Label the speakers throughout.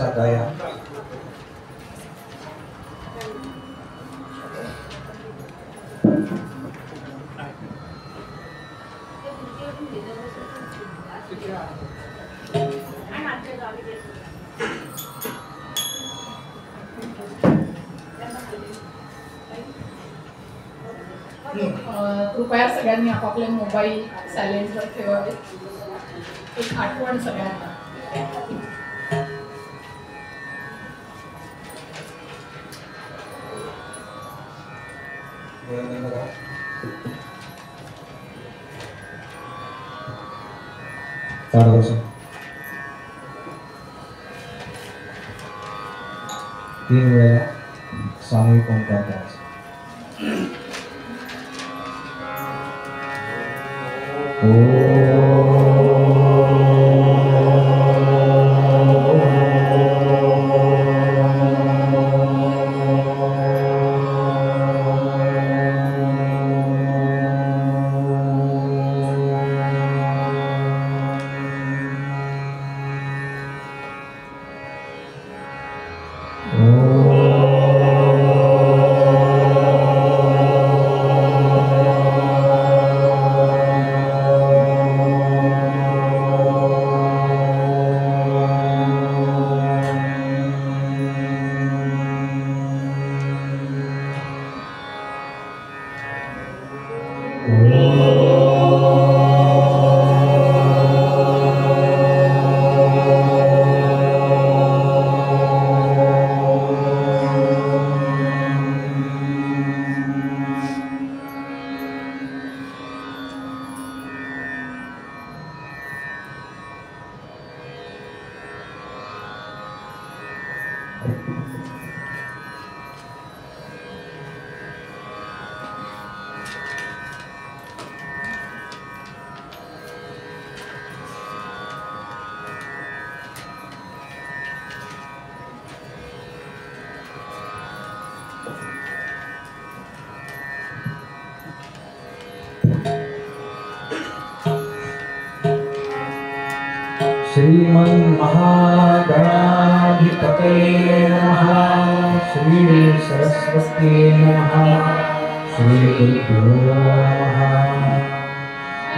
Speaker 1: सा गाया।
Speaker 2: कृपया सगळ्यांनी आपापले मोबाईल सायलेंटवर ठेवावे. एक आठवण सगळ्यांना.
Speaker 1: तीन वेळा सामूहिक ओंकार द्यायचा. श्रीमन्महागणाधिपतये नमः। श्री सरस्वती नमः। श्री गुरुभ्यो नमः।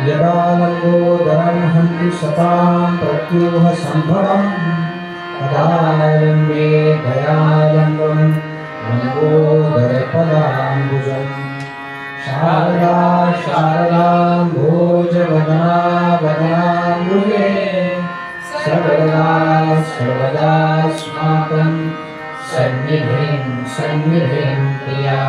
Speaker 1: यदा लंबोदरं हन्ति शतां प्रत्यूह संभवं तदा लम्बे दयालम्बं लंबोदरपदाम्बुजम्। शारदा शारदाम्भोजवदना वदनाम्बुजे सर्वदा सर्वदास्माकं सन्निधिं सन्निधिं प्रिया।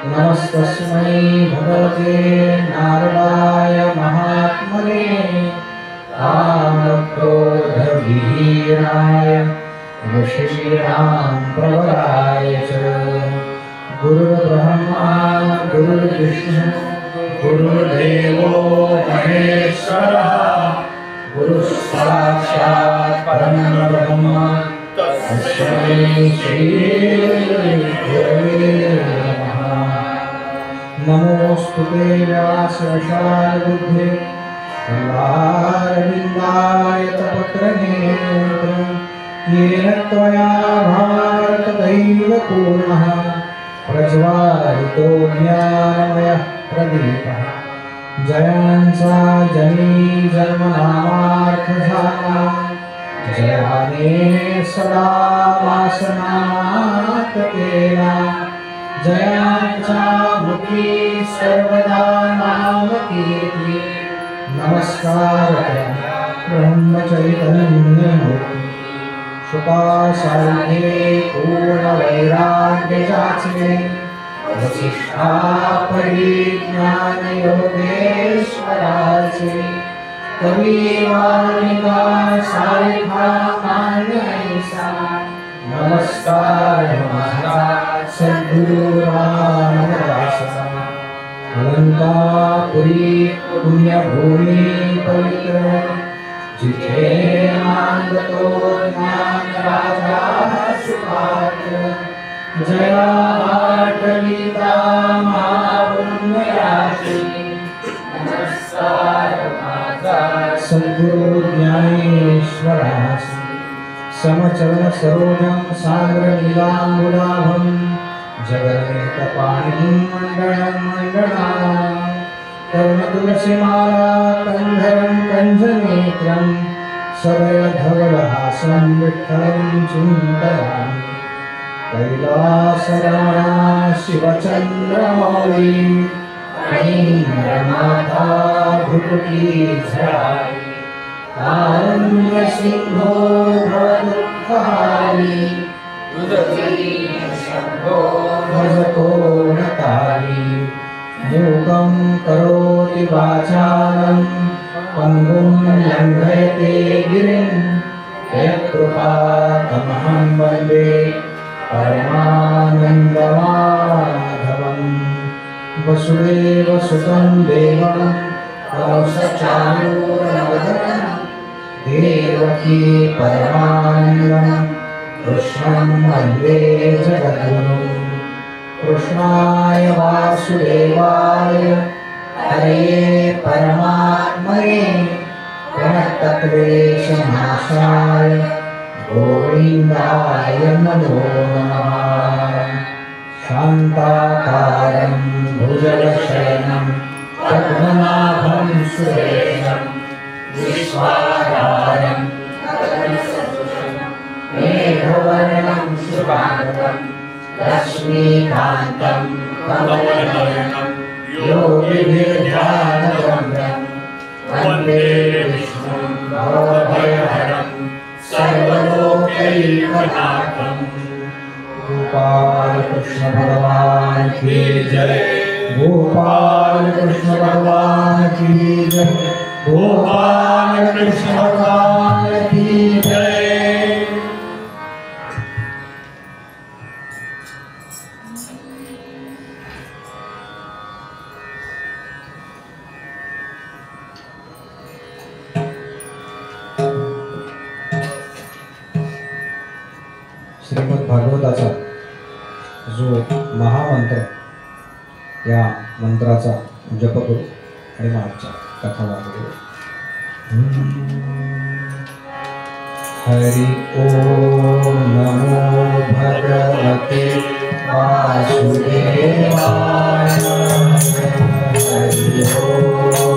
Speaker 1: नमस्तस्मै भगवते नारदाय महात्मने कामक्रोधविहीनाय ऋषीणां प्रवराय च। गुरुर्ब्रह्मा गुरुर्विष्णु गुरुर्देवो महेश्वरः। गुरुसाक्षात् परब्रह्म तस्मै श्रीगुरवे नमः। नमोस्तुते व्यासविशालबुद्धे कमलारविन्दायतपत्रनेत्र येन त्वया भारतदैवपूर्णः प्रज्वालितो ज्ञानमयः प्रदीपः। जयांचा जनी जन्मनामार्थझाला जयाने सदा वासनात केला। जयांचा मुखी सर्वदा नामकीर्ती। नमस्कार ब्रह्मचैतन्यमूर्ती सुखासाध्ये पूर्ण वैराग्य जाचले। वसिष्ठा परिज्ञान योगेश्वराचे कवी वाणिका सारिखा मान्यैसा। नमस्कार माझा सद्गुरु रामदास। अलंकापुरी पुण्यभूमी पवित्र जिथे मांडतो ज्ञान राजा सुपात्र। जया आठविता महापुण्यराशी। नमस्कार माझा सद्गुरु ज्ञानेश्वरासी। समचलन सरोजं सागरनीलाम्बुलाभं जगन्नितपाणिं मण्डलं मण्डनानां कर्णतुलसीमाला कन्धरं कञ्जनेत्रं सदयधवलहासं विठ्ठलं चिन्तयामि कैलासरमणा शिवचन्द्रमौळी फणीन्द्रनाथा भृकुटीध्यायी कारुण्यसिंहो भवदुःखहारी शम्भो भजकोणतारी मूकं करोति वाचालं पङ्गुं लङ्घयते गिरिं यत्कृपातमहं वन्दे परमानन्दमाधवम् वसुदेवसुतं देवं कौसचाणूरमर्दनं देवकी परमानन्दं कृष्णं वन्दे जगद्गुरुं कृष्णाय वासुदेवाय हरये परमात्मने प्रणतक्लेशनाशाय गोविन्दाय नमो नमः शान्ताकारं भुजगशयनं पद्मनाभं सुरेशं विश्वाधारं मेघवर्णं शुभाङ्गं लक्ष्मीकान्तं कमलनयनं योगिभिर्ध्यानगम्यं वन्दे विष्णुं भवभयहरं सर्वलोकैकनाथं। गोपाल कृष्ण भगवान की जय, गोपाल कृष्ण भगवान की जय, गोपाल कृष्ण भगवान की जय। श्रीमद भागवताचा जो महामंत्र, या मंत्राचा जप करू आणि मागच्या कथा वाचू. हरि ओम नमो भगवते वासुदेवाय. हरि ओम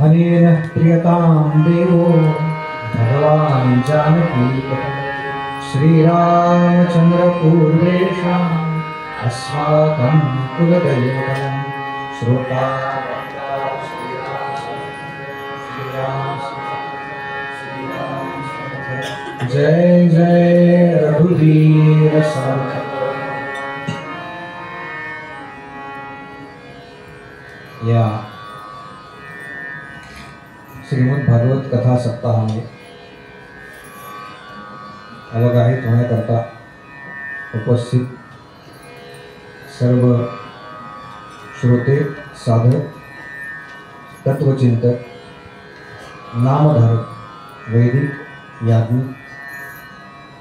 Speaker 1: अनेन प्रियतां देवो भगवान् जानकी श्रीरामचन्द्रपूर्वेषाम् अस्माकं कुलदैवतं श्रोता जय जय रघुवीर समर्थ। या श्रीमद् भागवत कथा सप्ताह में अवगाहित होण्याकरता उपस्थित सर्व श्रोते, साधक, तत्वचिंतक, नामधारक, वैदिक, याज्ञिक,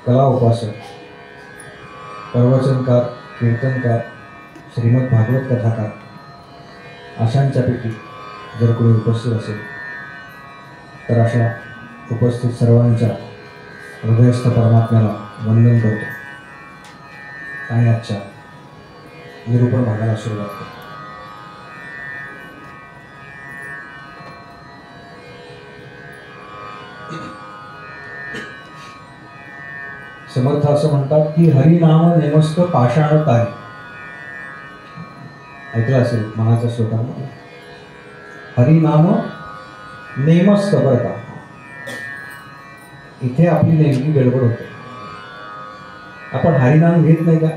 Speaker 1: कला उपासक, प्रवचनकार, कीर्तनकार, श्रीमद भागवत कथाकार अशांच्यापैकी जर कोणी उपस्थित असेल तर अशा उपस्थित सर्वांच्या हृदयस्थ परमात्म्याला वंदन करतो आणि आजच्या निरूपण भागाला सुरुवात करतो. समर्थ असं म्हणतात की हरिनाम नेमस्त पाषाण तारी. ऐकलं असेल मनाच्या श्रोतांना. हरिनाम नेमस्त, बरं का, इथे आपली नेमकी गडबड होते. आपण हरिनाम घेत नाही का?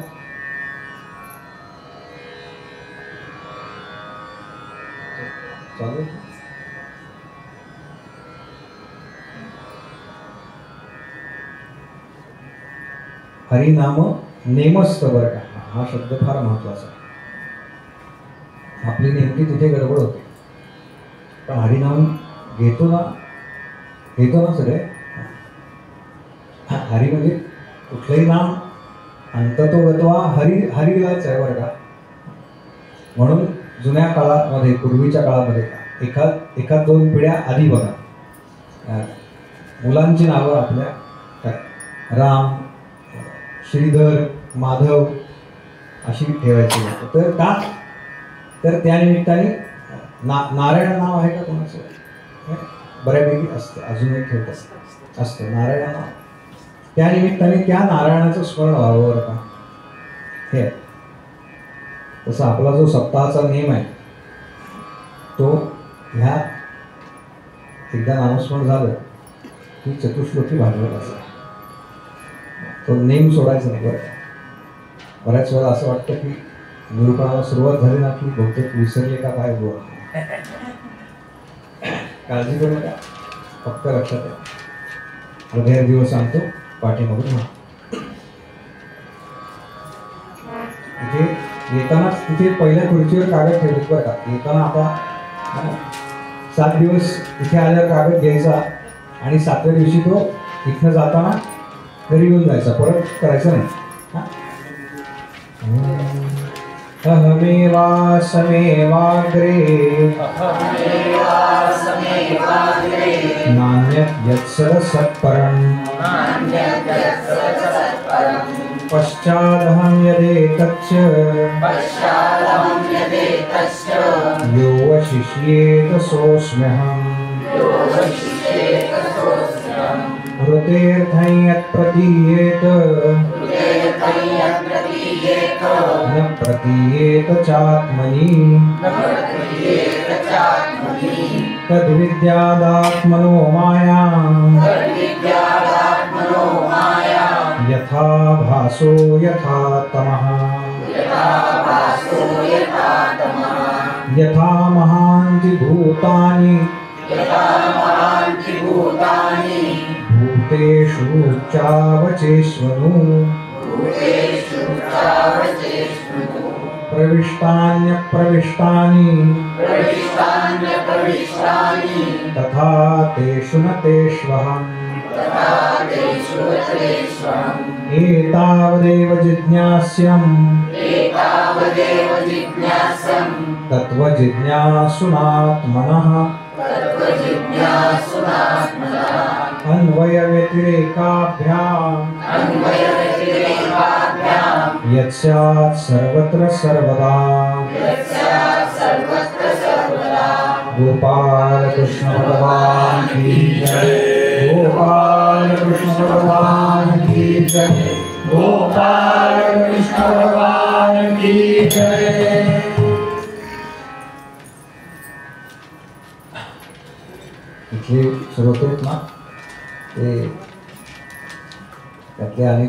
Speaker 1: चालेल. हरिनाम नेमस्त, बरं का, हा शब्द फार महत्वाचा आहे. आपली नेमकी तिथे गडबड होते. पण हरिनाम घेतो ना सगळे. हरी म्हणजे कुठलंही नाम अंततोगत्वा हरीलाच आहे, बरं का. म्हणून जुन्या काळामध्ये, पूर्वीच्या काळामध्ये एखाद दोन पिढ्या आधी बघा, मुलांची नावं आपल्या काय राम, श्रीधर, माधव अशी ठेवायची. तर का? तर त्यानिमित्ताने नारायण नाव आहे का कोणाचं? बऱ्यापैकी असतं, अजूनही ठेवत असतं नारायण नाव. त्यानिमित्ताने त्या नारायणाचं स्मरण व्हावं, बरं का. हे तसं आपला जो सप्ताहाचा नियम आहे तो ह्या एकदा नामस्मरण झालं की चतुश्लोकी भागवत तो नेम सोडायचा नाही, बरं का. बऱ्याच वेळा असं वाटतं की निरूपणाला सुरुवात झाली ना की बहुतेक विसरले का काय बोल. काळजी करू नका, फक्त लक्षात आहे. हृदय दिवस सांगतो पाठीमागून म्हणा. इथे येतानाच तिथे पहिल्या खुर्चीवर कागद ठेवले, बरं का. येताना आता 7 दिवस इथे आल्यावर कागद घ्यायचा आणि 7व्या दिवशी तो इथनं जाताना घरी घेऊन जायचा, परत करायचं नाही. अहमेवासमेवाग्रे नान्यत् यत्सत्परम् पश्चादहं यदेतच्च यो वशिष्येत सोऽस्म्यहम् हृतेऽर्थं यत् प्रतीयेत न प्रतीयेत चात्मनि तद्विद्यादात्मनो मायाम् यथा भासो यथा तमः यथा महान्ति भूतानि भूतेषु चावचेष्वनु प्रविष्टान्यप्रविष्टानि तथा तेषु न तेष्वहम् एतावदेव जिज्ञास्यम् तत्त्वजिज्ञासुनात्मनः अन्वयव्यतिरेकाभ्याम् यत्स्यात् सर्वत्र सर्वदा गोपाल कृष्ण भगवान की जय. गोपाल कृष्ण भगवान की जय. गोपाल कृष्ण भगवान की जय. इथले श्रोते आहेत ना, ते त्यातले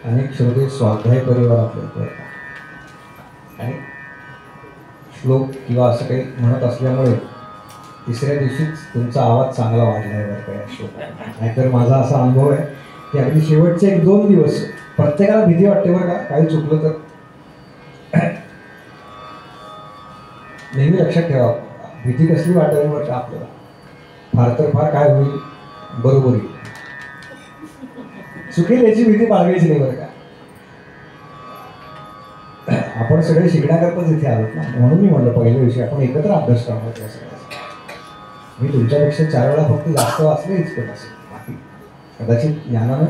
Speaker 1: अनेक श्रोते स्वाध्याय परिवारातले आहेत. आणि श्लोक किंवा असं काही म्हणत असल्यामुळे तिसऱ्या दिवशीच तुमचा आवाज चांगला वाढला आहे, बरं का, या श्लोकात. नाहीतर माझा असा अनुभव आहे ते अगदी शेवटचे 1-2 दिवस प्रत्येकाला भीती वाटते बरं का, काही चुकलं तर. नेहमी लक्षात ठेवा, भीती कसली वाटावी बरं का आपल्याला, फार तर फार काय होईल बरोबर येईल, चुकेल याची भीती बाळगायची नाही बरं का. आपण सगळे शिकण्याकरताच इथे आलोत ना, म्हणून मी म्हणलं पहिल्या विषयी आपण एकत्र अभ्यास करणार त्या सगळ्याचा. मी तुमच्यापेक्षा 4 वेळा फक्त जास्त वाचले इतकं असेल, बाकी कदाचित ज्ञानानं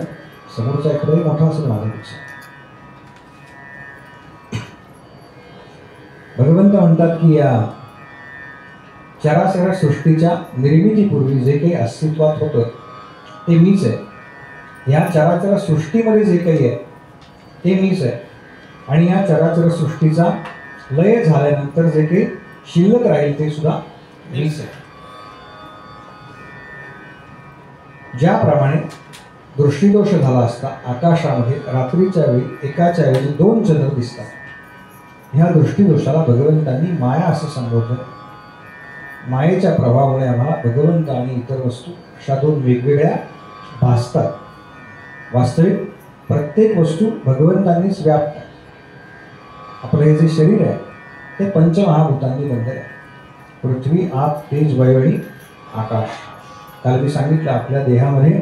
Speaker 1: समोरचा एखादाही मोठा असेल माझ्यापेक्षा. भगवंत म्हणतात की या चराचर सृष्टीच्या निर्मितीपूर्वी जे काही अस्तित्वात होतं ते मीच आहे. ह्या चराचर सृष्टीमध्ये जे काही आहे ते मीच आहे. आणि या चराचर सृष्टीचा लय झाल्यानंतर जे काही शिल्लक राहील ते सुद्धा मीच आहे. ज्याप्रमाणे दृष्टिदोष झाला असता आकाशामध्ये रात्रीच्या वेळी एकाच्या ऐवजी 2 चंद्र दिसतात, ह्या दृष्टिदोषाला भगवंतांनी माया असं संबोधलं. मायेच्या प्रभावामुळे आम्हाला भगवंत आणि इतर वस्तू अशा 2 वेगवेगळ्या भासतात. वास्तविक प्रत्येक वस्तू भगवंतांनीच व्याप्त आहे. आपलं हे जे शरीर आहे ते पंचमहाभूतांनी बनलेलं आहे. पृथ्वी, आप, तेज, वायू आणि आकाश. काल मी सांगितलं आपल्या देहामध्ये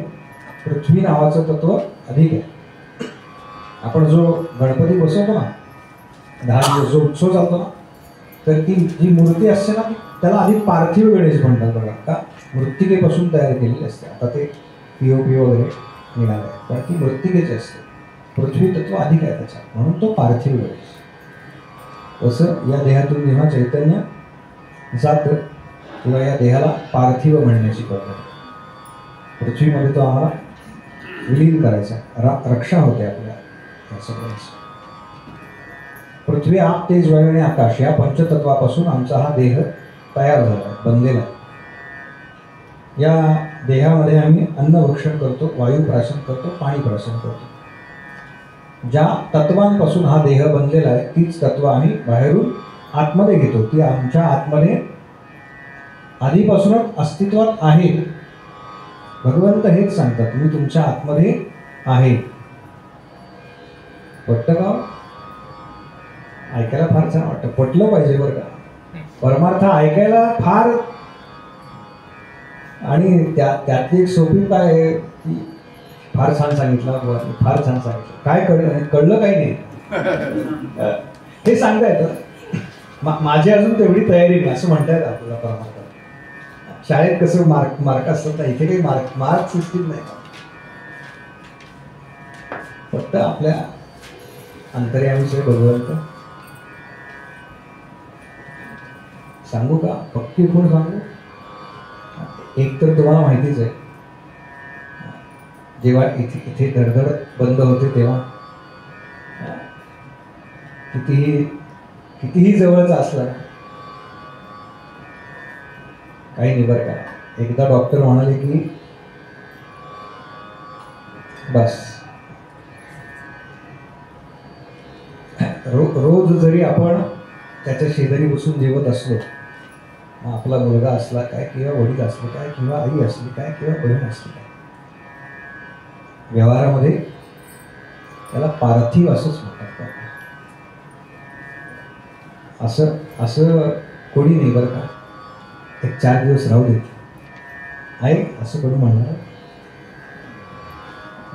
Speaker 1: पृथ्वी नावाचं तत्व अधिक आहे. आपण जो गणपती बसवतो ना, 10 दिवस जो उत्सव चालतो ना, तर ती जी मूर्ती असते ना त्याला आधी पार्थिव गणेश म्हणतात बघा, का मृत्तिकेपासून तयार केलेली असते. आता ते POP वगैरे निघालं आहे, पण ती मृत्तिकेची असते. पृथ्वी तत्व अधिक आहे त्याच्यात, म्हणून तो पार्थिव गणेश. तसं या देहातून जेव्हा चैतन्य जातं किंवा या देहाला पार्थिव म्हणण्याची पद्धत, पृथ्वीमध्ये तो आम्हाला विलीन करायचा, रक्षा होते आपल्या या सगळ्यांची. पृथ्वी, आप, तेज, वायू आणि आकाश या पंचतत्वापासून आमचा हा देह तयार झाला आहे, बनलेला आहे. या देहामध्ये आम्ही अन्न भक्षण करतो, वायू प्राशन करतो, पाणी प्राशन करतो. ज्या तत्वांपासून हा देह बनलेला आहे तीच तत्व आम्ही बाहेरून आतमध्ये घेतो. ती आमच्या आतमध्ये आधीपासूनच अस्तित्वात आहे. भगवंत हेच सांगतात, मी तुमच्या आतमध्ये आहे. पटतं का? ऐकायला फार छान वाटतं, पटलं पाहिजे बरं का. परमार्थ ऐकायला फार, आणि त्यातली एक सोपी काय आहे की फार छान सांगितलं, फार छान सांगितलं, काय कळलं काही नाही हे सांगता येतं. माझी अजून तेवढी तयारी नाही असं म्हणता येतं आपल्याला. परमार्थ शाळेत कसं मार्क असतात ना, इथे काही मार्क सिस्टीम नाही. फक्त आपल्या अंतर्यामीचे भगवंत सांगू का, पक्की कोण सांगू. एक तर तुम्हाला माहितीच आहे, जेव्हा इथे धडधड बंद होते तेव्हा कितीही जवळच असला काही नाही बरं का. एकदा डॉक्टर म्हणाले की बस, रोज जरी आपण त्याच्या शेजारी बसून जेवत असलो, आपला मुलगा असला काय किंवा वडील असले काय किंवा आई असली काय किंवा बहीण असली काय, व्यवहारामध्ये त्याला पार्थिव असंच म्हणतात. असं कोणी नाही बरं का. एक 4 दिवस राहू देत आहे असं कोणी म्हणणार.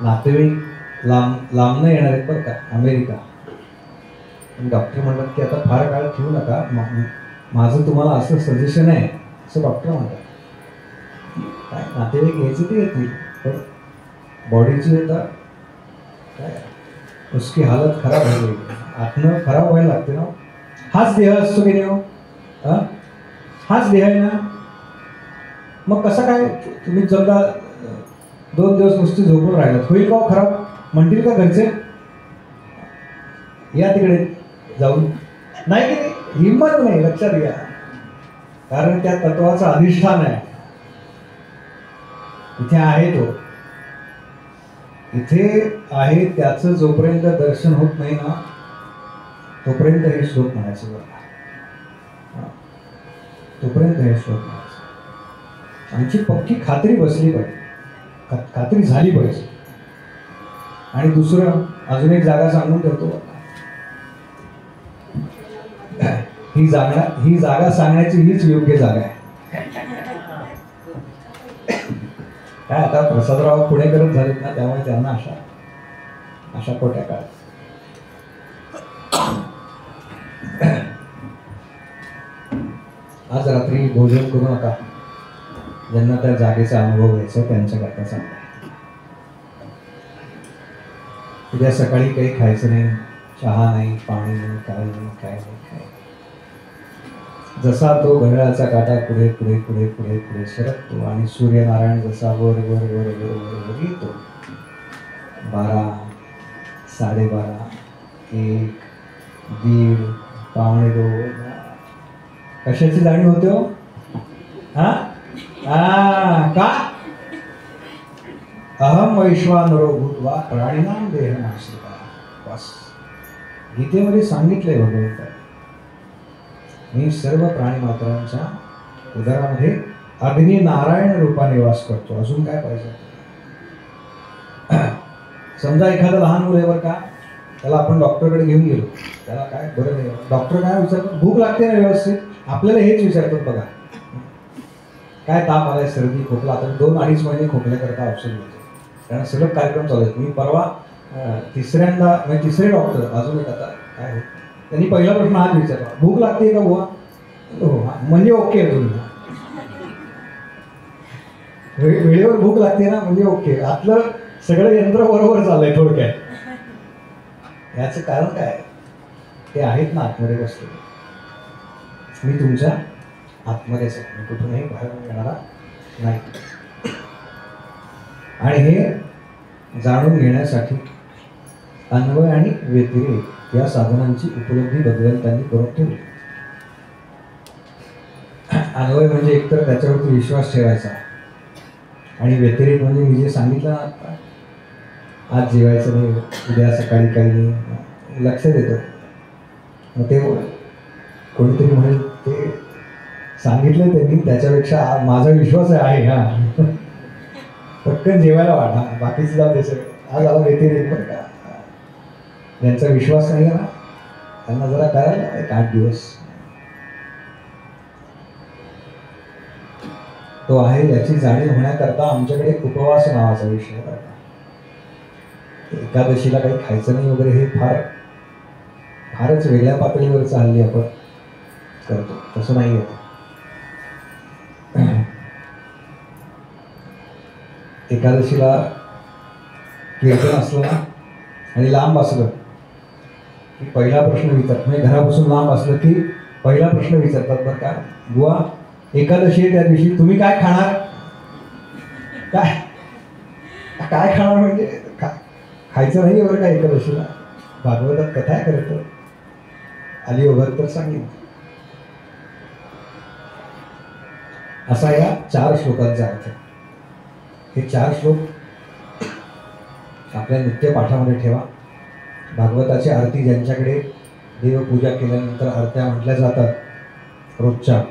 Speaker 1: नातेवाईक लांबनं येणार आहेत बरं का, अमेरिका. डॉक्टर म्हणतात की आता फार काळ ठेवू नका, माझं तुम्हाला असं सजेशन आहे असं डॉक्टर म्हणतात. काय नातेवाईक यायचे ते येतील, पण बॉडीची आता काय उसकी हालत खराब व्हायला लागली, आतनं खराब व्हायला लागते ना. हाच देह असतो की नाही हो, हाच देह आहे ना. मग कसा काय तुम्ही समजा 2 दिवस नुसती झोपून राहिलात, होईल का खराब? म्हणतील का घरचे या तिकडे जाऊन? नाही की हिंमत नाही, लक्षात घ्या. कारण त्या तत्वाचं अधिष्ठान आहे, इथे आहे तो, इथे आहे. त्याचं जोपर्यंत दर्शन होत नाही ना तोपर्यंत हे श्लोक म्हणायचं बघा, तोपर्यंत हे श्लोक म्हणायचं. आमची पक्की खात्री बसली पाहिजे, खात्री झाली पाहिजे. आणि दुसरं अजून एक जागा सांगून ठेवतो. ही जागा सांगण्याची हीच योग्य जागा आहे. काय आता प्रसादराव पुणेकरच झालेत ना, त्यामुळे त्यांना अशा खोट्या काळात आज रात्री भोजन करू नका. ज्यांना त्या जागेचा अनुभव घ्यायचा त्यांच्याकरता सांगा. उद्या सकाळी काही खायचं नाही, चहा नाही, पाणी नाही, काय नाही, काय नाही, काय. जसा तो घड्याळाचा काटा पुढे पुढे पुढे पुढे पुढे सरकतो आणि सूर्यनारायण जसा वर वर वर वर वर वर येतो, 12, 12:30, 1, 1:30, 1:45. कशाची जाणीव होते हो? का अहम वैश्वानरो भूत्वा प्राणिनां देहमाश्रिता. बस गीतेमध्ये सांगितलंय भगवंताने, मी सर्व प्राणी मात्रांच्या उदरामध्ये अग्नी नारायण रूपाने वास करतो. अजून काय पाहिजे? समजा एखादं लहान मुलं आहे बरं का, त्याला आपण डॉक्टरकडे घेऊन गेलो, त्याला काय बरं नाही, डॉक्टर काय विचारतात, भूक लागते ना व्यवस्थित, आपल्याला हेच विचारतात बघा, काय ताप आलाय, सर्दी खोकला. आता 2-2.5 महिने खोकल्याकरता औषध घेतो, कारण सलग कार्यक्रम चालू आहेत. मी परवा तिसऱ्यांदा म्हणजे तिसरे डॉक्टर अजून एक आता काय होत, त्यांनी पहिला प्रश्न हाच विचारला, भूक लागते का बुवा? हो, म्हणजे ओके तुम्ही वेळेवर भूक लागते ना म्हणजे ओके. आतलं सगळं यंत्र बरोबर चाललंय थोडक्यात. याचं कारण काय? ते आहेत ना आतमध्ये बसले. मी तुमच्या आतमध्येच आहे, मी कुठूनही बाहेर येणारा नाही. आणि हे जाणून घेण्यासाठी अन्वय आणि व्यतिरेक या साधनांची उपलब्धी भगवंतांनी करून ठेवली. अन्वय म्हणजे एकतर त्याच्यावरती विश्वास ठेवायचा, आणि व्यतिरेक म्हणजे मी जे सांगितलं ना आता, आज जेवायचं नाही, उद्या सकाळी काही नाही, लक्ष देतं. मग ते कोणीतरी म्हणेल ते सांगितलं त्यांनी, त्याच्यापेक्षा माझा विश्वास आहे हा, पटकन जेवायला वाटा, बाकीचं जाऊ द्यायचं. आज आला व्यतिरेक बरं का, ज्यांचा विश्वास नाही ना त्यांना जरा करायला 8 दिवस तो आहे याची जाणीव होण्याकरता आमच्याकडे उपवास नावाचा विषय आहे. एकादशीला काही खायचं नाही वगैरे हे फारच वेगळ्या पातळीवर चालली आपण करतो, तसं नाही आहे. एकादशीला कीर्तन असलं ना आणि लांब असलं की पहिला प्रश्न विचारतात, म्हणजे घरापासून लांब असलं की पहिला प्रश्न विचारतात, बरं का बुवा एकादशी आहे त्या दिवशी तुम्ही काय खाणार? काय खाणार म्हणजे खायचं नाही बरं का एकादशीला. भागवतात कथा करतो आली वगैरे तर सांगितलं. असा या 4 श्लोकांचा अर्थ. हे 4 श्लोक आपल्या नित्य पाठामध्ये ठेवा. भागवताची आरती ज्यांच्याकडे देवपूजा केल्यानंतर आरत्या म्हटल्या जातात रोजच्या,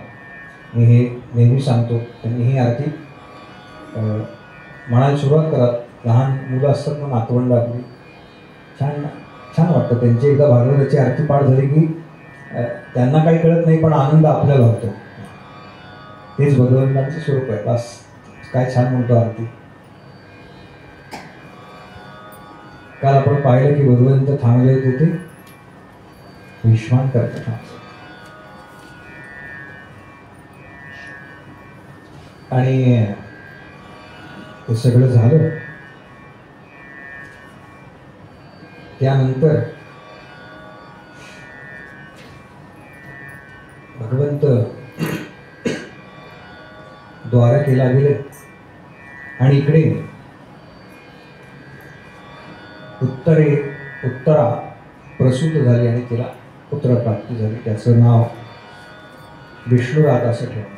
Speaker 1: मी हे नेहमी सांगतो, त्यांनी ही आरती म्हणायला सुरुवात करा. लहान मुलं असतात ना, नातवंड आपली, छान वाटतं त्यांची एकदा भागवताची आरती पाठ झाली की त्यांना काही कळत नाही पण आनंद आपल्याला होतो. तेच भगवंतांचं स्वरूप आहे. बस काय छान म्हणतो आरती. काल आपण पाहिलं की भगवंत थांबले होते ते विश्वान करतात. आणि ते सगळं झालं त्यानंतर भगवंत द्वारकेला गेले आणि इकडे उत्तरा प्रसूत झाली आणि तिला पुत्रप्राप्ती झाली. त्याचं नाव विष्णुरात असं ठेवलं.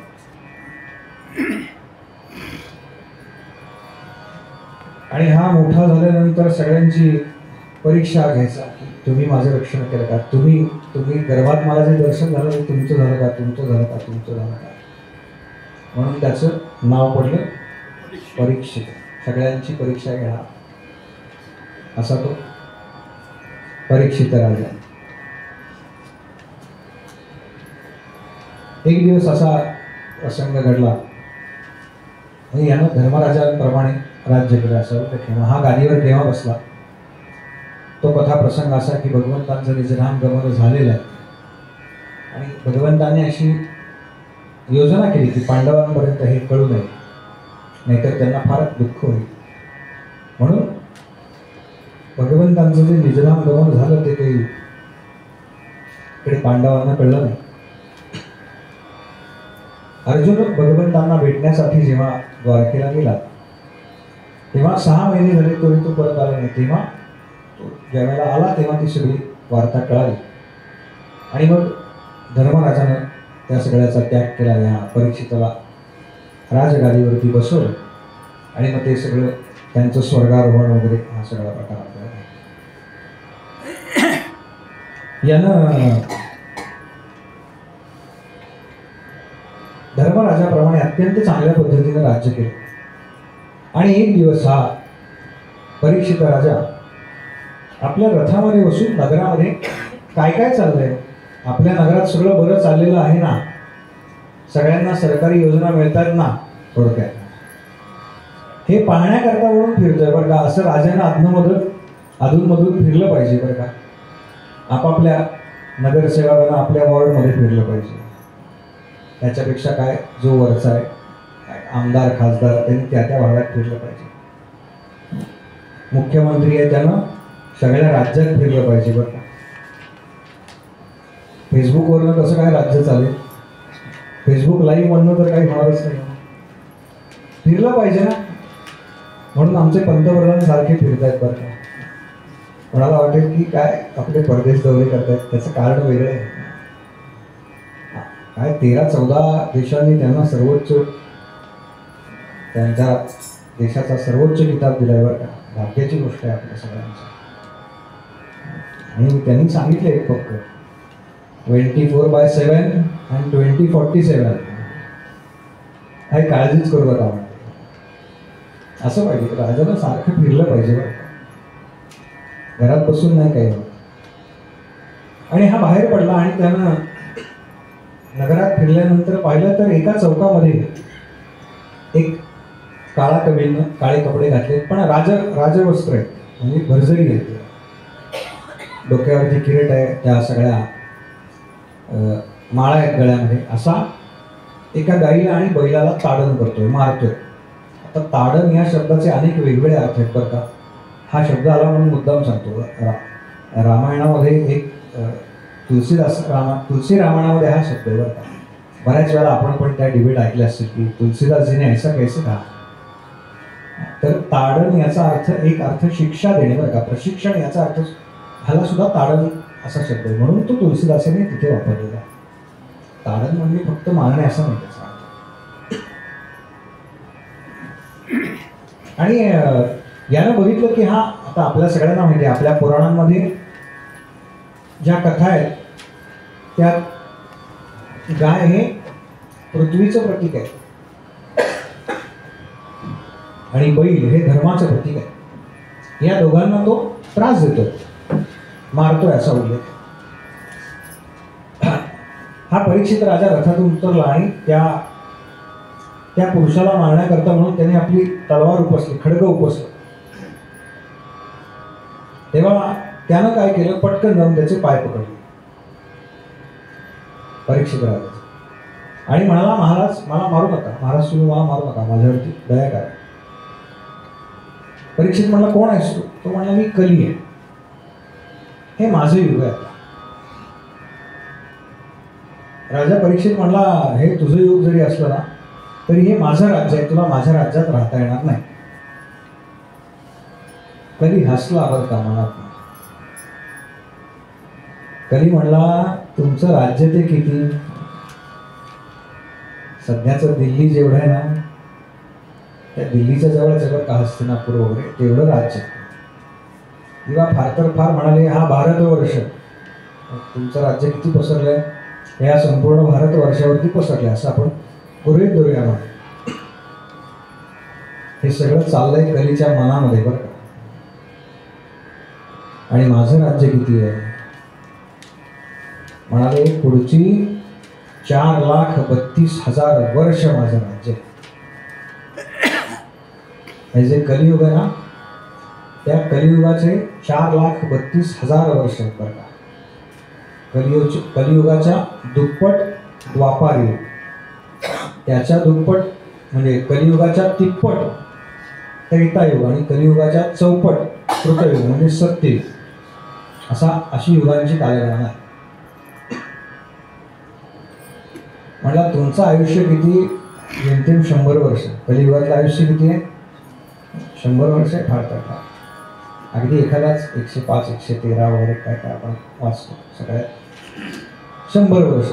Speaker 1: आणि हा मोठा झाल्यानंतर सगळ्यांची परीक्षा घ्यायचा की तुम्ही माझं रक्षण केलं का, तुम्ही गर्भात मला जे दर्शन झालं ते तुमचं झालं का, तुमचं झालं का, तुमचं झालं का. म्हणून त्याचं नाव पडलं परीक्षित. सगळ्यांची परीक्षा घेणार. असा तो परीक्षित राजा. एक दिवस असा प्रसंग घडला आणि यानं धर्मराजांप्रमाणे राज्य केलं असावं. तर केव्हा हा गादीवर केव्हा बसला, तो कथा प्रसंग असा की भगवंतांचं निजधाम गमन झालेलं आहे आणि भगवंतांनी अशी योजना केली की पांडवांपर्यंत हे कळू नये, नाहीतर त्यांना फार दुःख होईल. म्हणून भगवंतांचं जे निजधाम गमन झालं ते काही इकडे पांडवांना कळलं नाही. अर्जुन भगवंतांना भेटण्यासाठी जेव्हा द्वारकेला गेला तेव्हा 6 महिने झाले तरी तो परत आला नाही. तेव्हा तो ज्यावेळेला आला तेव्हा ती सगळी वार्ता कळाली आणि मग धर्मराजानं त्या सगळ्याचा त्याग केला. या परीक्षिताला राजगादीवरती बसवलं आणि मग ते सगळं त्यांचं स्वर्गारोहण वगैरे हा सगळा प्रकार आपल्याला यानं धर्मराजाप्रमाणे अत्यंत चांगल्या पद्धतीने राज्य केलं. आणि एक दिवस हा परीक्षित राजा आपल्या रथामध्ये बसून नगरामध्ये काय काय चाललंय, आपल्या नगरात सगळं बरं चाललेलं आहे ना, सगळ्यांना सरकारी योजना मिळतात ना, थोडक्यात हे पाहण्याकरता म्हणून फिरतोय बरं का. असं राजानं अधूनमधून फिरलं पाहिजे बरं का. आपापल्या नगरसेवकांना आपल्या वॉर्डमध्ये फिरलं पाहिजे. त्याच्यापेक्षा काय, जो वरचा आहे आमदार खासदार त्यांनी त्या भागात फिरलं पाहिजे. मुख्यमंत्री आहे त्यानं सगळ्या राज्यात फिरलं पाहिजे बरं का. फेसबुकवरनं कसं काय राज्य चालेल, फेसबुक लाईव्ह म्हणणं तर काही होणारच नाही. फिरलं पाहिजे ना. म्हणून आमचे पंतप्रधान सारखे फिरत आहेत बरं का. कोणाला वाटेल की काय आपले परदेश दौरे करतायत, त्याचं कारण वेगळं आहे. काय 13-14 देशांनी त्यांना सर्वोच्च, त्यांच्या देशाचा सर्वोच्च किताब दिलाय बरं का. भाग्याची गोष्ट आहे आपल्या सगळ्यांची. आणि त्यांनी सांगितले एक फक्त 24/7 आणि 2047 काही काळजीच करू नका म्हणते. असं पाहिजे, राजाला सारखं फिरलं पाहिजे बरं का. घरात बसून नाही काही होत. आणि हा बाहेर पडला आणि त्यानं नगरात फिरल्यानंतर पाहिलं तर एका चौकामध्ये एक काळा कवीनं काळे कपडे घातले, पण राजवस्त्र आहेत, म्हणजे भरजरी आहेत. डोक्यावरती किरीट आहे, त्या सगळ्या माळा आहेत गळ्यामध्ये. असा एका गाईला आणि बैलाला ताडण करतोय, मारतोय. आता ताडण या शब्दाचे अनेक वेगवेगळे अर्थ आहेत बरं का. हा शब्द आला म्हणून मुद्दाम सांगतो. रामायणामध्ये एक तुलसी रामायणामध्ये हा शब्द आहे बरं का. बऱ्याच वेळा आपण पण त्या डिबेट ऐकल्या असतील की तुलसीदासजीने ऐसा कैसे कहा. तर ताडण याचा अर्थ, एक अर्थ शिक्षा देणे बरं का, प्रशिक्षण याचा अर्थ, ह्याला सुद्धा ताडण असा शब्द आहे. म्हणून तो तुलसीदासाने तिथे वापरलेला. ताडण म्हणजे फक्त मारणे असा नाही त्याचा अर्थ. आणि यानं बघितलं की हा, आता आपल्या सगळ्यांना माहिती आहे, आपल्या पुराणांमध्ये ज्या कथा आहेत त्यात गाय हे पृथ्वीचं प्रतीक आहे आणि बैल हे धर्माचं प्रतीक आहे. या दोघांना तो त्रास देतो, मारतोय असा उल्लेख. हा परीक्षित राजा रथातून उतरला आणि त्या पुरुषाला मारण्याकरता म्हणून त्याने आपली तलवार उपसली, खड्ग उपसलं. तेव्हा त्यानं काय केलं, पटकन जाऊन त्याचे पाय पकडले परीक्षित राजाचे आणि म्हणाला, महाराज मला मारू नका, महाराज तुम्ही मला मारू नका, माझ्यावरती दया करा. परीक्षित म्हणला, कोण आहेस तू? तो म्हणला, मी कली आहे, हे माझं युग आहे. राजा परीक्षित म्हणला, हे तुझं युग जरी असलं ना तरी हे माझं राज्य आहे, तुला माझ्या राज्यात राहता येणार नाही. कली हसला बरं का मनात. कली म्हणला, तुमचं राज्य ते किती, सध्याचं दिल्ली जेवढं आहे ना, त्या दिल्लीच्या जवळच बरं का हस्तिनापूर वगैरे, तेवढं राज्य. किंवा फार तर फार म्हणाले, हा भारतवर्ष, तुमचं राज्य किती पसरलंय, या संपूर्ण भारतवर्षावरती पसरलंय, असं आपण गृहीत धरूया. हे सगळं चाललंय कलीच्या मनामध्ये बरं का. आणि माझं राज्य किती आहे? म्हणाले पुढची 4,32,000 वर्ष माझं राज्य. हे जे कलियुग आहे ना, त्या कलियुगाचे 4,32,000 वर्ष आहेत बरं का. कलियुगाच्या दुप्पट द्वापार युग, त्याच्या दुप्पट म्हणजे कलियुगाच्या तिप्पट त्रेतायुग आणि कलियुगाच्या चौपट कृतयुग म्हणजे सत्ययुग, अशी युगांची कालगणना आहे. म्हटलं तुमचं आयुष्य किती? जेमतेम 100 वर्ष. कलियुगातलं आयुष्य किती आहे? 100 वर्ष आहे. फार तर अगदी एखादाच 105, 113 वगैरे काय काय आपण वाचतो सगळ्यात. 100 वर्ष.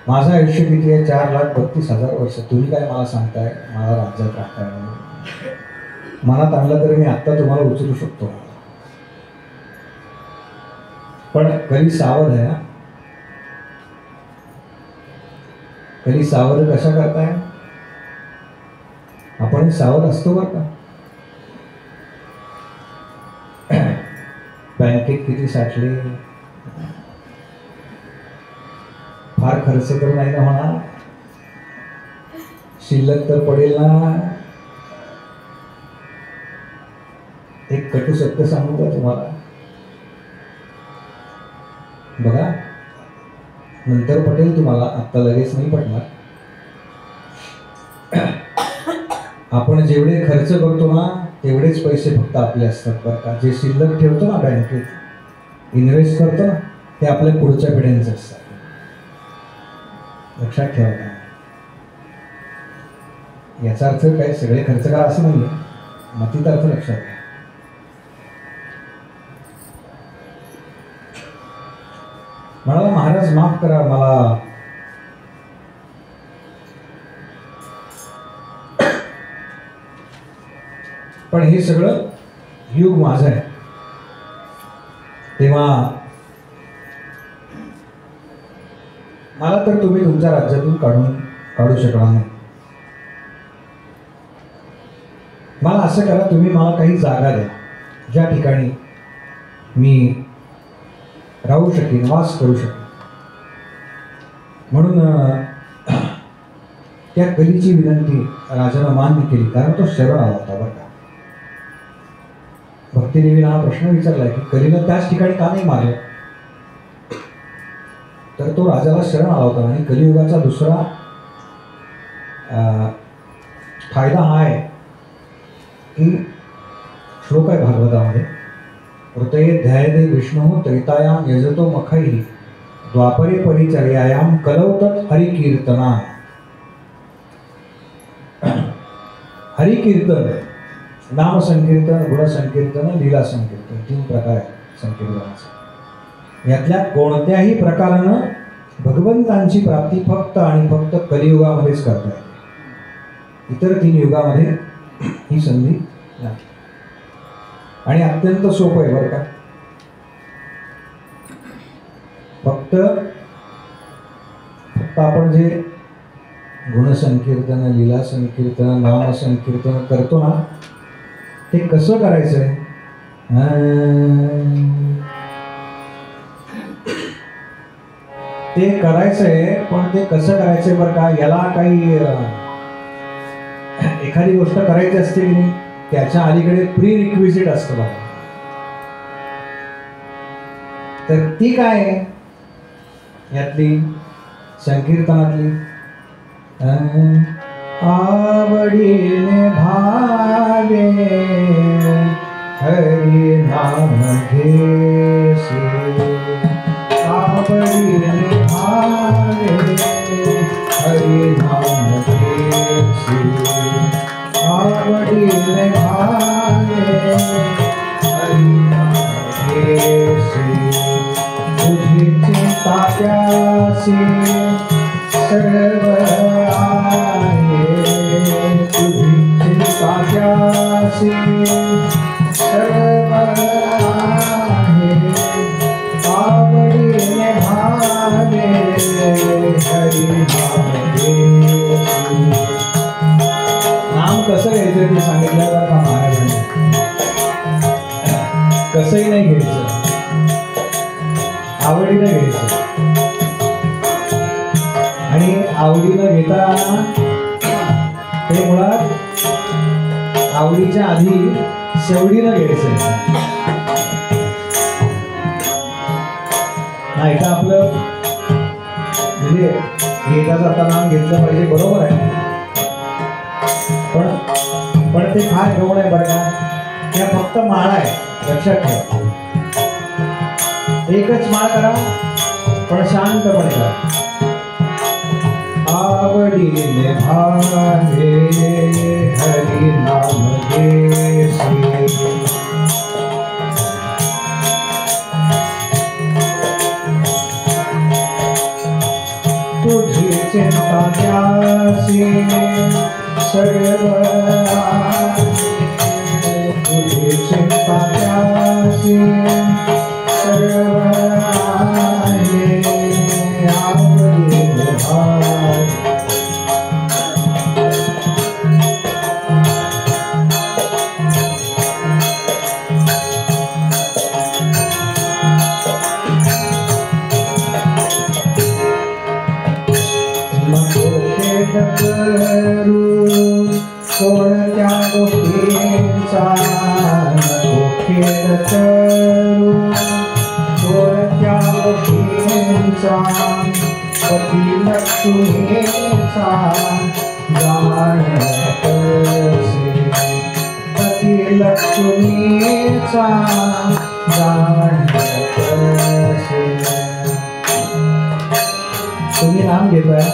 Speaker 1: माझं आयुष्य किती आहे? 4,32,000 वर्ष. तुम्ही काय मला सांगताय मला राज्यात राहताय? मनात आणलं तरी मी आत्ता तुम्हाला उचलू शकतो. पण कली सावध आहे ना. कली सावध कशा करताय? आपण सावध असतो बरं का. बँकेत किती साठले? फार खर्च तर नाही ना होणार? शिल्लक तर पडेल ना? एक कटू सत्य सांगू का तुम्हाला? बघा, नंतर पटेल तुम्हाला, आत्ता लगेच नाही पडणार. आपण जेवढे खर्च करतो ना तेवढेच पैसे फक्त आपले असतात बरं का. जे शिल्लक ठेवतो ना बँकेत, इन्व्हेस्ट करतो ना, ते आपल्या पुढच्या पिढ्यांचे असतात. लक्षात ठेवा. याचा अर्थ काय सगळे खर्च करा असं नाहीये, मतीचा अर्थ लक्षात घ्या. म्हणाला महाराज माफ करा मला, पण हे सगळं युग माझं आहे. तेव्हा मला तर तुम्ही तुमच्या राज्यातून काढू शकणार नाही. मला असं करा, तुम्ही मला काही जागा द्या ज्या ठिकाणी मी राहू शकेन, वास करू शकेन. म्हणून त्या कलीची विनंती राजानं मान्य केली, कारण तो शरण आला होता बरं का. भक्तिदेवीनं हा प्रश्न विचारलाय की कलीनं त्याच ठिकाणी का नाही मारलं? तर तो राजाला शरण आला होता. आणि कलियुगाचा दुसरा फायदा हा आहे की श्लोक आहे भागवतामध्ये, ऋतये ध्यायदे विष्णू त्रेतायाम यजतो मखैः द्वापरे परिचर्यायाम कलौतत हरिकीर्तना. हरिकीर्तन, नाम संकीर्तन, गुण संकीर्तन, लीला संकीर्तन, 3 प्रकार आहेत संकीर्तनाचे. यातल्या कोणत्याही प्रकारानं भगवंतांची प्राप्ती फक्त आणि फक्त कलियुगामध्येच करता येते. इतर 3 युगामध्ये ही संधी नाही. आणि अत्यंत सोपं आहे बरं का. फक्त आपण जे गुणसंकीर्तन, लीला संकीर्तन, नाम संकीर्तन करतो ना, ते कसं करायचंय? ते करायचंय, पण ते कसं करायचंय बरं का. याला काही एखादी गोष्ट करायची असते की नाही, त्याच्या अलीकडे प्री रिक्विजिट असतं बघा. तर ती काय आहे यातली संकीर्तनातली? आवडीने भावे हरी नाम घेसी, आवडीने भावे हरी नाम घेसी, आवडीने भावे हरी नाम घेसी. तुझी चिंता प्यासी सर्व आहे, तुझी चिंता प्यासी सर्व आहे, आवडीने भावे हरी नाम घेसी. नाम कसं घ्यायचं ते सांगितलं का महाराजांनी. कसंही नाही घ्यायचं, आवडीनं घ्यायचं. आणि आवडीनं घेता हे मुळात आवडीच्या आधी शेवडीनं घ्यायचं. नाही का आपलं म्हणजे घेता जाताना घेतलं पाहिजे, बरोबर आहे. पण ते फार गौण आहे बरं का. त्या फक्त माळा आहे, लक्षात ठेवा. एकच माळ करा, पण शांतपणे करा. आवडीने भावे हरी नाम घेसी, तुझी चिंता त्यासी सर्व तुझी चिंता त्यासी सर्व आहे. आवडीने भावे कोणत्या गोष्टींचा नको खेद करू, कोणत्या गोष्टींचा पती लक्ष्मीचा जाण कसे, पती लक्ष्मीचा जाण कसे. तुम्ही नाम घेताय,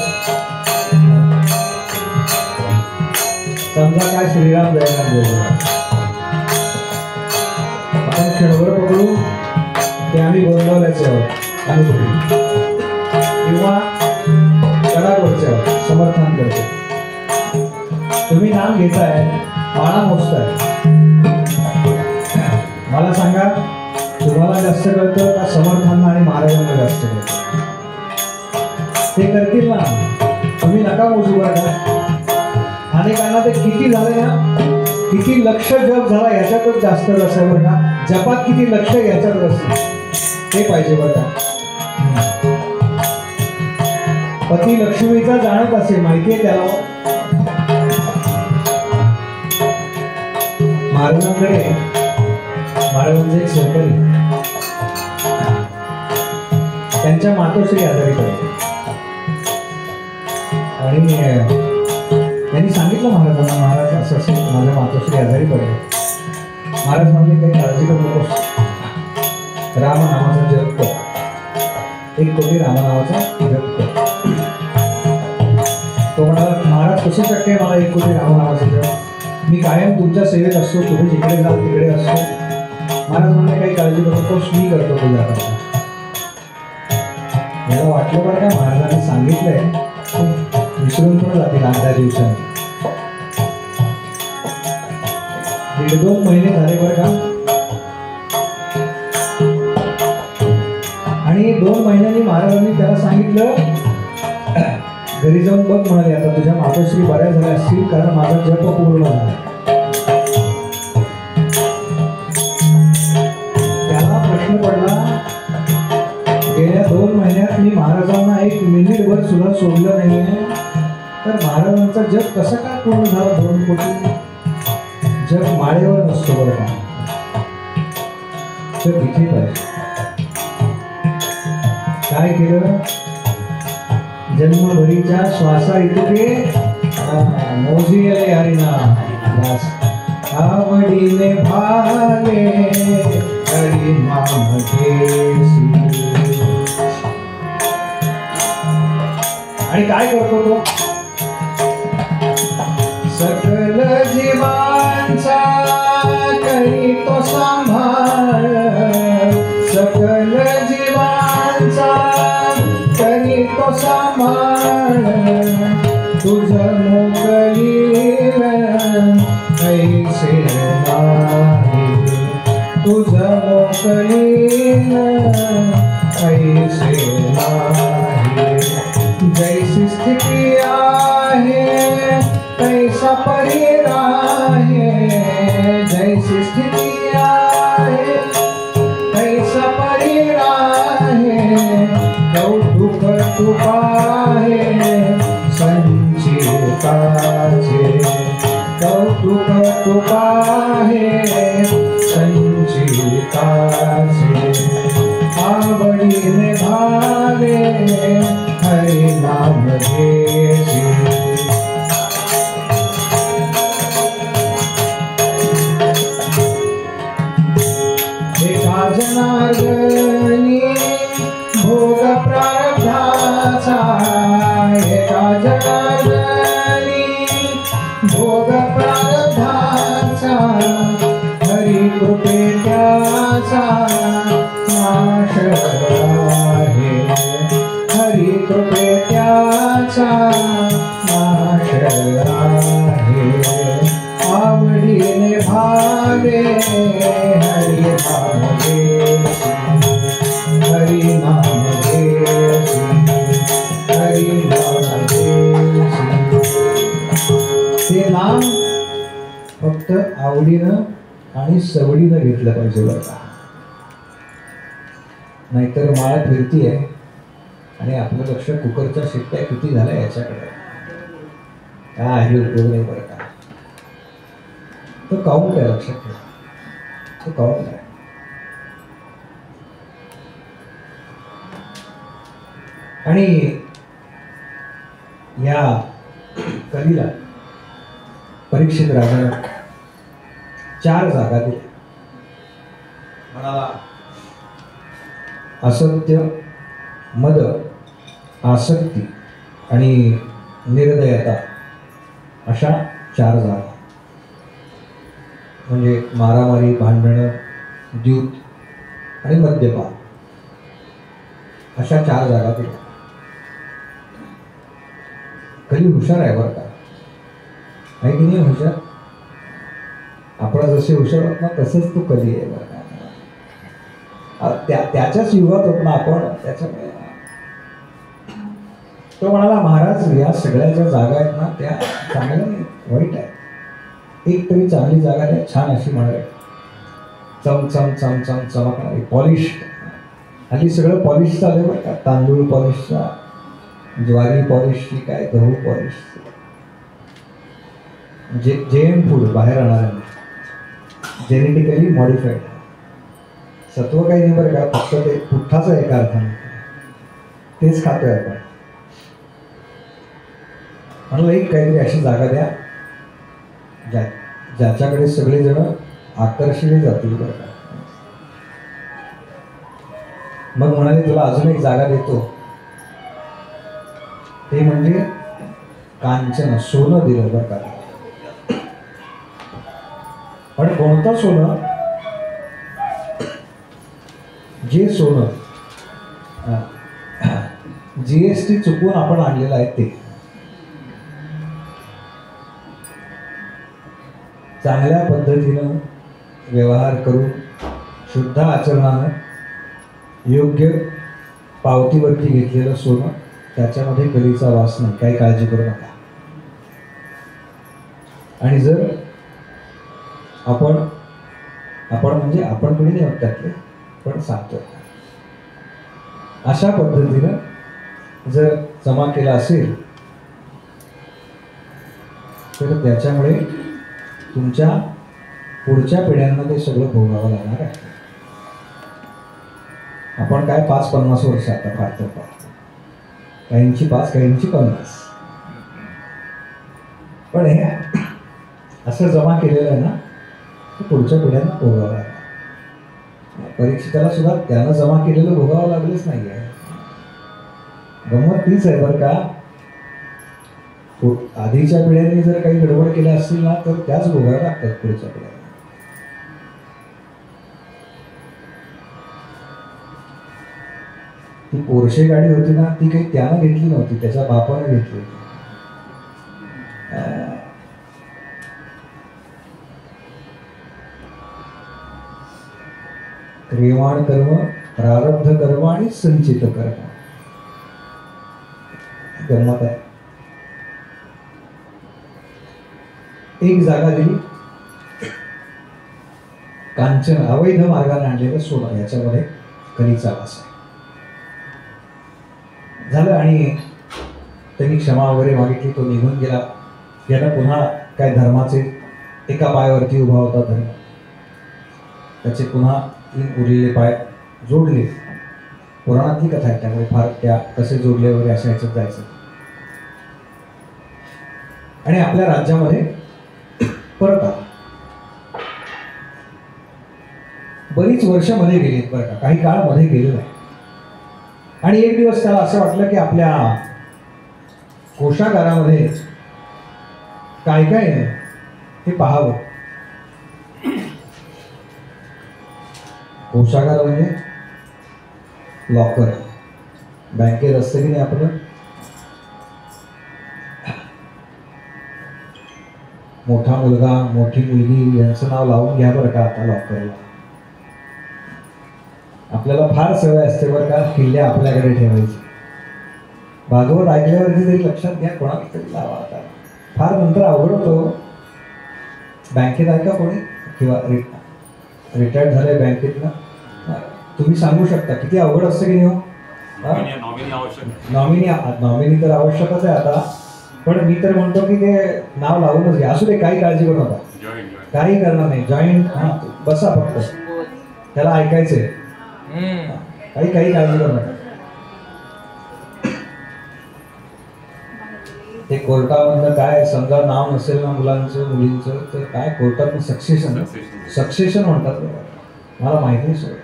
Speaker 1: समजा काय श्रीराम जयराम बोलतो, आपण क्षणभर पकडू ते आम्ही गोंधळाचे आहोत, आम्ही पकडू किंवा कडाकोटचे आहोत, समर्थन करतो. तुम्ही नाम घेताय, माळा मोजताय. मला सांगा, तुम्हाला जास्त कळतं का समर्थांना आणि महाराजांना जास्त कळतं? ते करतील ना, तुम्ही नका मोजू बरं का. अनेकांना ते किती झालं ना, किती लक्ष जप झाला याच्यातच जास्त रस आहे बरं का. जपात किती लक्ष याच्यात रस ते पाहिजे बरं का. पती लक्ष्मीचा जाणत असे, माहितीये त्याला. महाराजांकडे महाराजांचे एक सहकारी, त्यांच्या मातोश्री आजारी पडले आणि त्यांनी सांगितलं महाराजांना, महाराज असं असं माझ्या मातोश्री आजारी पडले. महाराज म्हणले काही काळजी करू नकोस, रामनामाचा जप कर, 1 कोटी रामनामाचा जप कर. तो म्हणाला, महाराज कसं शक्य आहे मला 1 कोटी रामनामाचा जप, मी कायम तुमच्या सेवेत असतो, तुम्ही जिकडे जाल तिकडे असतो. महाराज म्हणले काही काळजी करू नकोस, मी करतो तुझ्याकडे. याला वाटलं बरं का महाराजांनी सांगितलंय विसरून पण जातील 8-10 दिवसांनी. 1-2 महिने झाले बरं का. आणि 2 महिन्यांनी महाराजांनी त्याला सांगितलं, घरी जाऊन बघ म्हणाले, आता तुझ्या मातोश्री बऱ्या झाल्या असतील, कारण माझा जप पूर्ण झाला. त्याला प्रश्न पडला, गेल्या 2 महिन्यात मी महाराजांना 1 मिनिटभर सुद्धा सोडलं नाहीये, तर महाराजांचा जप कसा काय पूर्ण झाला 2 कोटी? जप माळेवर नसतो बरं का, जप इथे पाहिजे. काय केलं, जन्मभरीच्या श्वासा इतके मोजिले हरिनाम दास. आवडीने भावे हरिनाम घेसी. आणि काय करतो तो, सकल जीवांचा करीतो सांभाळ, सकल जीवांचा करीतो सांभाळ. तुझ मोकलील ऐसे नाही, तुझ मोकलील ऐसे नाही. जैसी स्थिती आहे तैसा परी आहे, जैसी स्थिती आहे जनार्दनी भोग प्रारब्धाचा, एका जनार्दनी भोग प्रारब्धाचा, हरी कृपे त्याचा नाश आहे, हरी कृपे त्याचा नाश आहे. आवडीने भावे हरी नाम घेसी, हरी नाम घेसी, हरी नाम घेसी. ते नाम फक्त आवडीनं आणि सवडीनं घेतलं पाहिजे बरं का. नाहीतर माळ फिरतीये आणि आपलं लक्ष कुकरच्या शिट्ट्या किती झाल्या याच्याकडे, काही उपयोग नाही बरं का. तो काउंट आहे, लक्षात ठेवा, तो काउंट आहे. आणि या कलीला परीक्षित राजाने 4 जागा दिल्या. म्हणाला असत्य, मद, आसक्ती आणि निर्दयता अशा 4 जागा. म्हणजे मारामारी, भांडणं, द्यूत आणि मद्यपान अशा 4 जागा दिल्या. कली हुशार आहे बरं का, आहे की नाही हुशार? आपण जसे हुशार आहोत ना तसंच तो कली आहे बरं का. त्याच्याच युगात होत ना आपण. त्याच्यामुळे तो म्हणाला महाराज या सगळ्या ज्या जागा आहेत ना त्या चांगल्या नाही, वाईट आहे. एक तरी चांगली जागा द्या, छान अशी म्हणाले, चम चम चम चम चमकणारी, पॉलिश. हल्ली सगळं पॉलिश चालू बरं का. तांदूळ पॉलिशचा, ज्वारी पॉलिशची, काय गहू पॉलिश, जेएम फूड बाहेर आणणाऱ्यांना, जेनेटिकली मॉडिफाईड. सत्व काही नाही बरं का, फक्त ते पुठ्ठाचं एका अर्थाने तेच खातोय आपण. म्हणून एक काहीतरी अशी जागा द्या ज्याच्याकडे सगळेजण आकर्षिले जातील बरं का. मग म्हणाले तुला अजून एक जागा देतो, ते म्हणजे कांचन, सोनं दिलं बरं का. पण कोणतं सोनं? जे सोनं जीएसटी चुकून आपण आणलेलं आहे ते. चांगल्या पद्धतीनं व्यवहार करून शुद्ध आचरणानं योग्य पावतीवरती घेतलेलं सोनं, त्याच्यामध्ये कलीचा वास नाही, काही काळजी करू नका. आणि जर आपण म्हणजे आपण कोणी नाही त्यातले, पण सांगतोय अशा पद्धतीनं जर जमा केला असेल तर त्याच्यामुळे तुमच्या पुढच्या पिढ्यांना ते सगळं भोगावं लागणार आहे. आपण काय 5-50 वर्ष आता पाहतो, काहींची 5, काहींची 50. पण हे असं जमा केलेलं आहे ना, ते पुढच्या पिढ्यांना भोगावं लागणार. परीक्षिताला सुद्धा त्यानं जमा केलेलं भोगावं लागलंच नाही आहे. गंमत तीच आहे बरं का. आधीच्या पिढ्यांनी जर काही गडबड केल्या असतील ना तर त्याच भोगायला लागतात पुढच्या पिढ्यांना. ती पोर्शे गाडी होती ना, ती काही त्यानं घेतली नव्हती, त्याच्या बापानं घेतली होती. क्रियमाण कर्म, प्रारब्ध कर्म आणि संचित कर्म. गंमत आहे. एक जागा दिली, कांचन, अवैध मार्गाने आणलेलं सोनं, याच्यामध्ये कलीचा वास आहे. झालं. आणि त्यांनी क्षमा वगैरे मागितली, तो निघून गेला. यानं पुन्हा काय धर्माचे एका पायावरती उभा होता धर्म, त्याचे पुन्हा 3 उरलेले पाय जोडले. पुराणातली कथा आहे त्यामुळे फार त्या कसे जोडले वगैरे अशा ह्याच्यात जायचं. आणि आपल्या राज्यामध्ये परत आला. बरीच वर्ष मध्ये गेली बरं का, काही काळ मध्ये गेलेलं आहे. आणि एक दिवस त्याला असं वाटलं की आपल्या कोशागारामध्ये काय काय आहे हे पाहावं. कोशागार म्हणजे लॉकर, बँकेत असतं की नाही आपलं. मोठा मुलगा मोठी मुलगी यांचं नाव लावून घ्या बरं का आता लॉकरला. आपल्याला फार सवय असते बरं का किल्ल्या आपल्याकडे ठेवायची. भागवत ऐकल्यावरती तरी लक्षात घ्या, कोणाला तरी लावा आता. फार नंतर अवघड होतो. बँकेत ऐका कोणी किंवा रिटायर्ड झाले बँकेतनं, तुम्ही सांगू शकता किती अवघड असतं की नाही हो. नॉमिनी तर आवश्यकच आहे आता, पण मी तर म्हणतो की ते नाव लावूनच घ्या. असू दे, काही काळजी करू नका, काही करणार नाही. जॉईंट हां बसा फक्त, त्याला ऐकायचंय. काही काळजी करू नका. ते कोर्टामधनं काय समजा नाव नसेल ना मुलांचं मुलींचं तर काय कोर्टात सक्सेशन म्हणतात. मला माहिती नाही सगळं.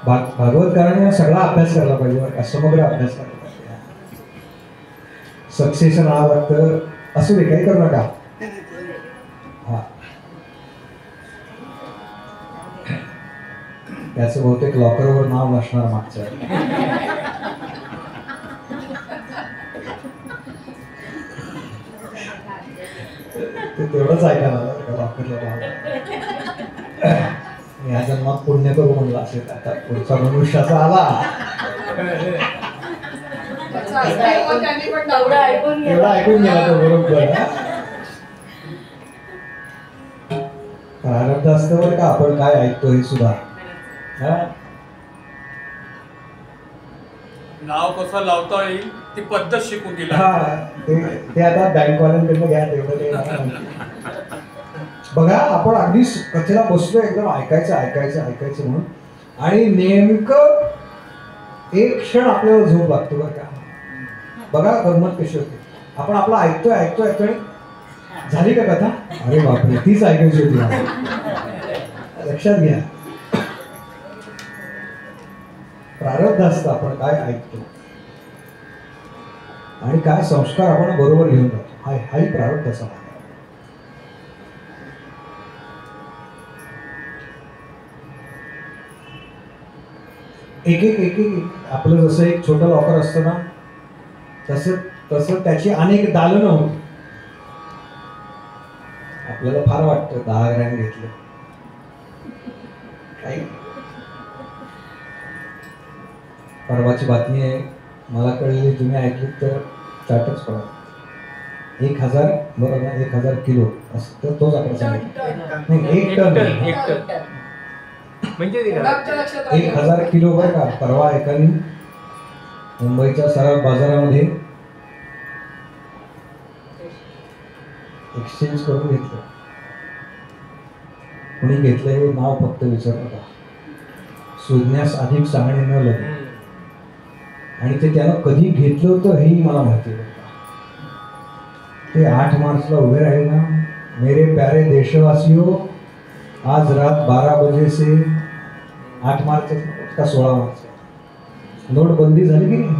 Speaker 1: भागवतकाराने सगळा अभ्यास करायला पाहिजे बरं का, समग्र अभ्यास करायला पाहिजे. सक्सेशन आणावं लागतं. असू दे, काही करू नका. हा त्याचं बहुतेक लॉकरवर नाव नसणार मागचं. ते तेवढंच ऐकायला लॉकरला नाव. या जन्मात पुण्य करू म्हणलं असेल, आता पुढचा मनुष्याचा आला एवढा ऐकून गेला तो बरोबर. प्रारब्ध असतं बरं का आपण काय ऐकतो हे सुद्धा.
Speaker 3: नाव कसं लावता येईल ती पद्धत शिकून दिली.
Speaker 1: हा ते आता बँकवाल्यांकडनं घ्या तेवढं ते. बघा आपण अगदी कथेला बसलो एकदम ऐकायचं म्हणून, आणि नेमकं एक क्षण आपल्याला झोप लागतो बरं का. बघा गंमत कशी होते. आपण आपला ऐकतोय आणि झाली का कथा, अरे बापरे तीच ऐकायची होती मला. लक्षात घ्या, प्रारब्ध असतं आपण काय ऐकतो आणि काय संस्कार आपण बरोबर घेऊन जातो. हाही प्रारब्ध असा. एक आपलं जसं एक छोटं लॉकर असतं ना, तसं त्याची अनेक दालनं होती. आपल्याला फार वाटतं 10 ग्रॅम घेतलं काही. परवाची बातमी आहे, मला कळलेली, तुम्ही ऐकली तर चाटच पडा. 1000 बरोबर, 1000 किलो असं तर तोच आकडा सांगितला नाही. 1 टन म्हणजे 1000 किलो बरं का. परवा एकाने मुंबईच्या सरळ बाजारामध्ये एक्सचेंज करून घेतलं. कुणी घेतलं हे नाव फक्त विचारू नका, शोधण्यास अधिक सांगणे न लगे. आणि ते त्यानं कधी घेतलं होतं हेही मला माहिती आहे. ते 8 मार्चला उभे राहिले ना, मेरे प्यारे देशवासियों, आज रात 12 बजे से 8 मार्च का 16 मार्च नोटबंदी झाली की नाही.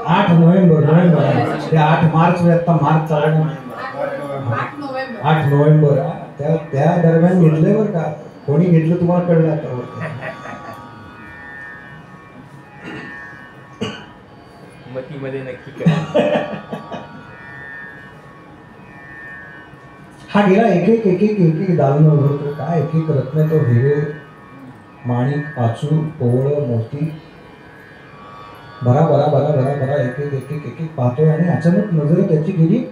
Speaker 1: 8 नोव्हेंबर ते 8 मार्च आता मार्च चालू, 8 नोव्हेंबर त्या दरम्यान घेतलंय बरं का. कोणी घेतलं तुम्हाला कळलं आता.
Speaker 4: मतीमध्ये नक्की
Speaker 1: हा गेला एक दालनं उघडतो. काय एक रत्न तो, हिरे माणिक पाचू पोवळ मोती, बरा एक पाहतोय. आणि अचानक नजर त्याची गेली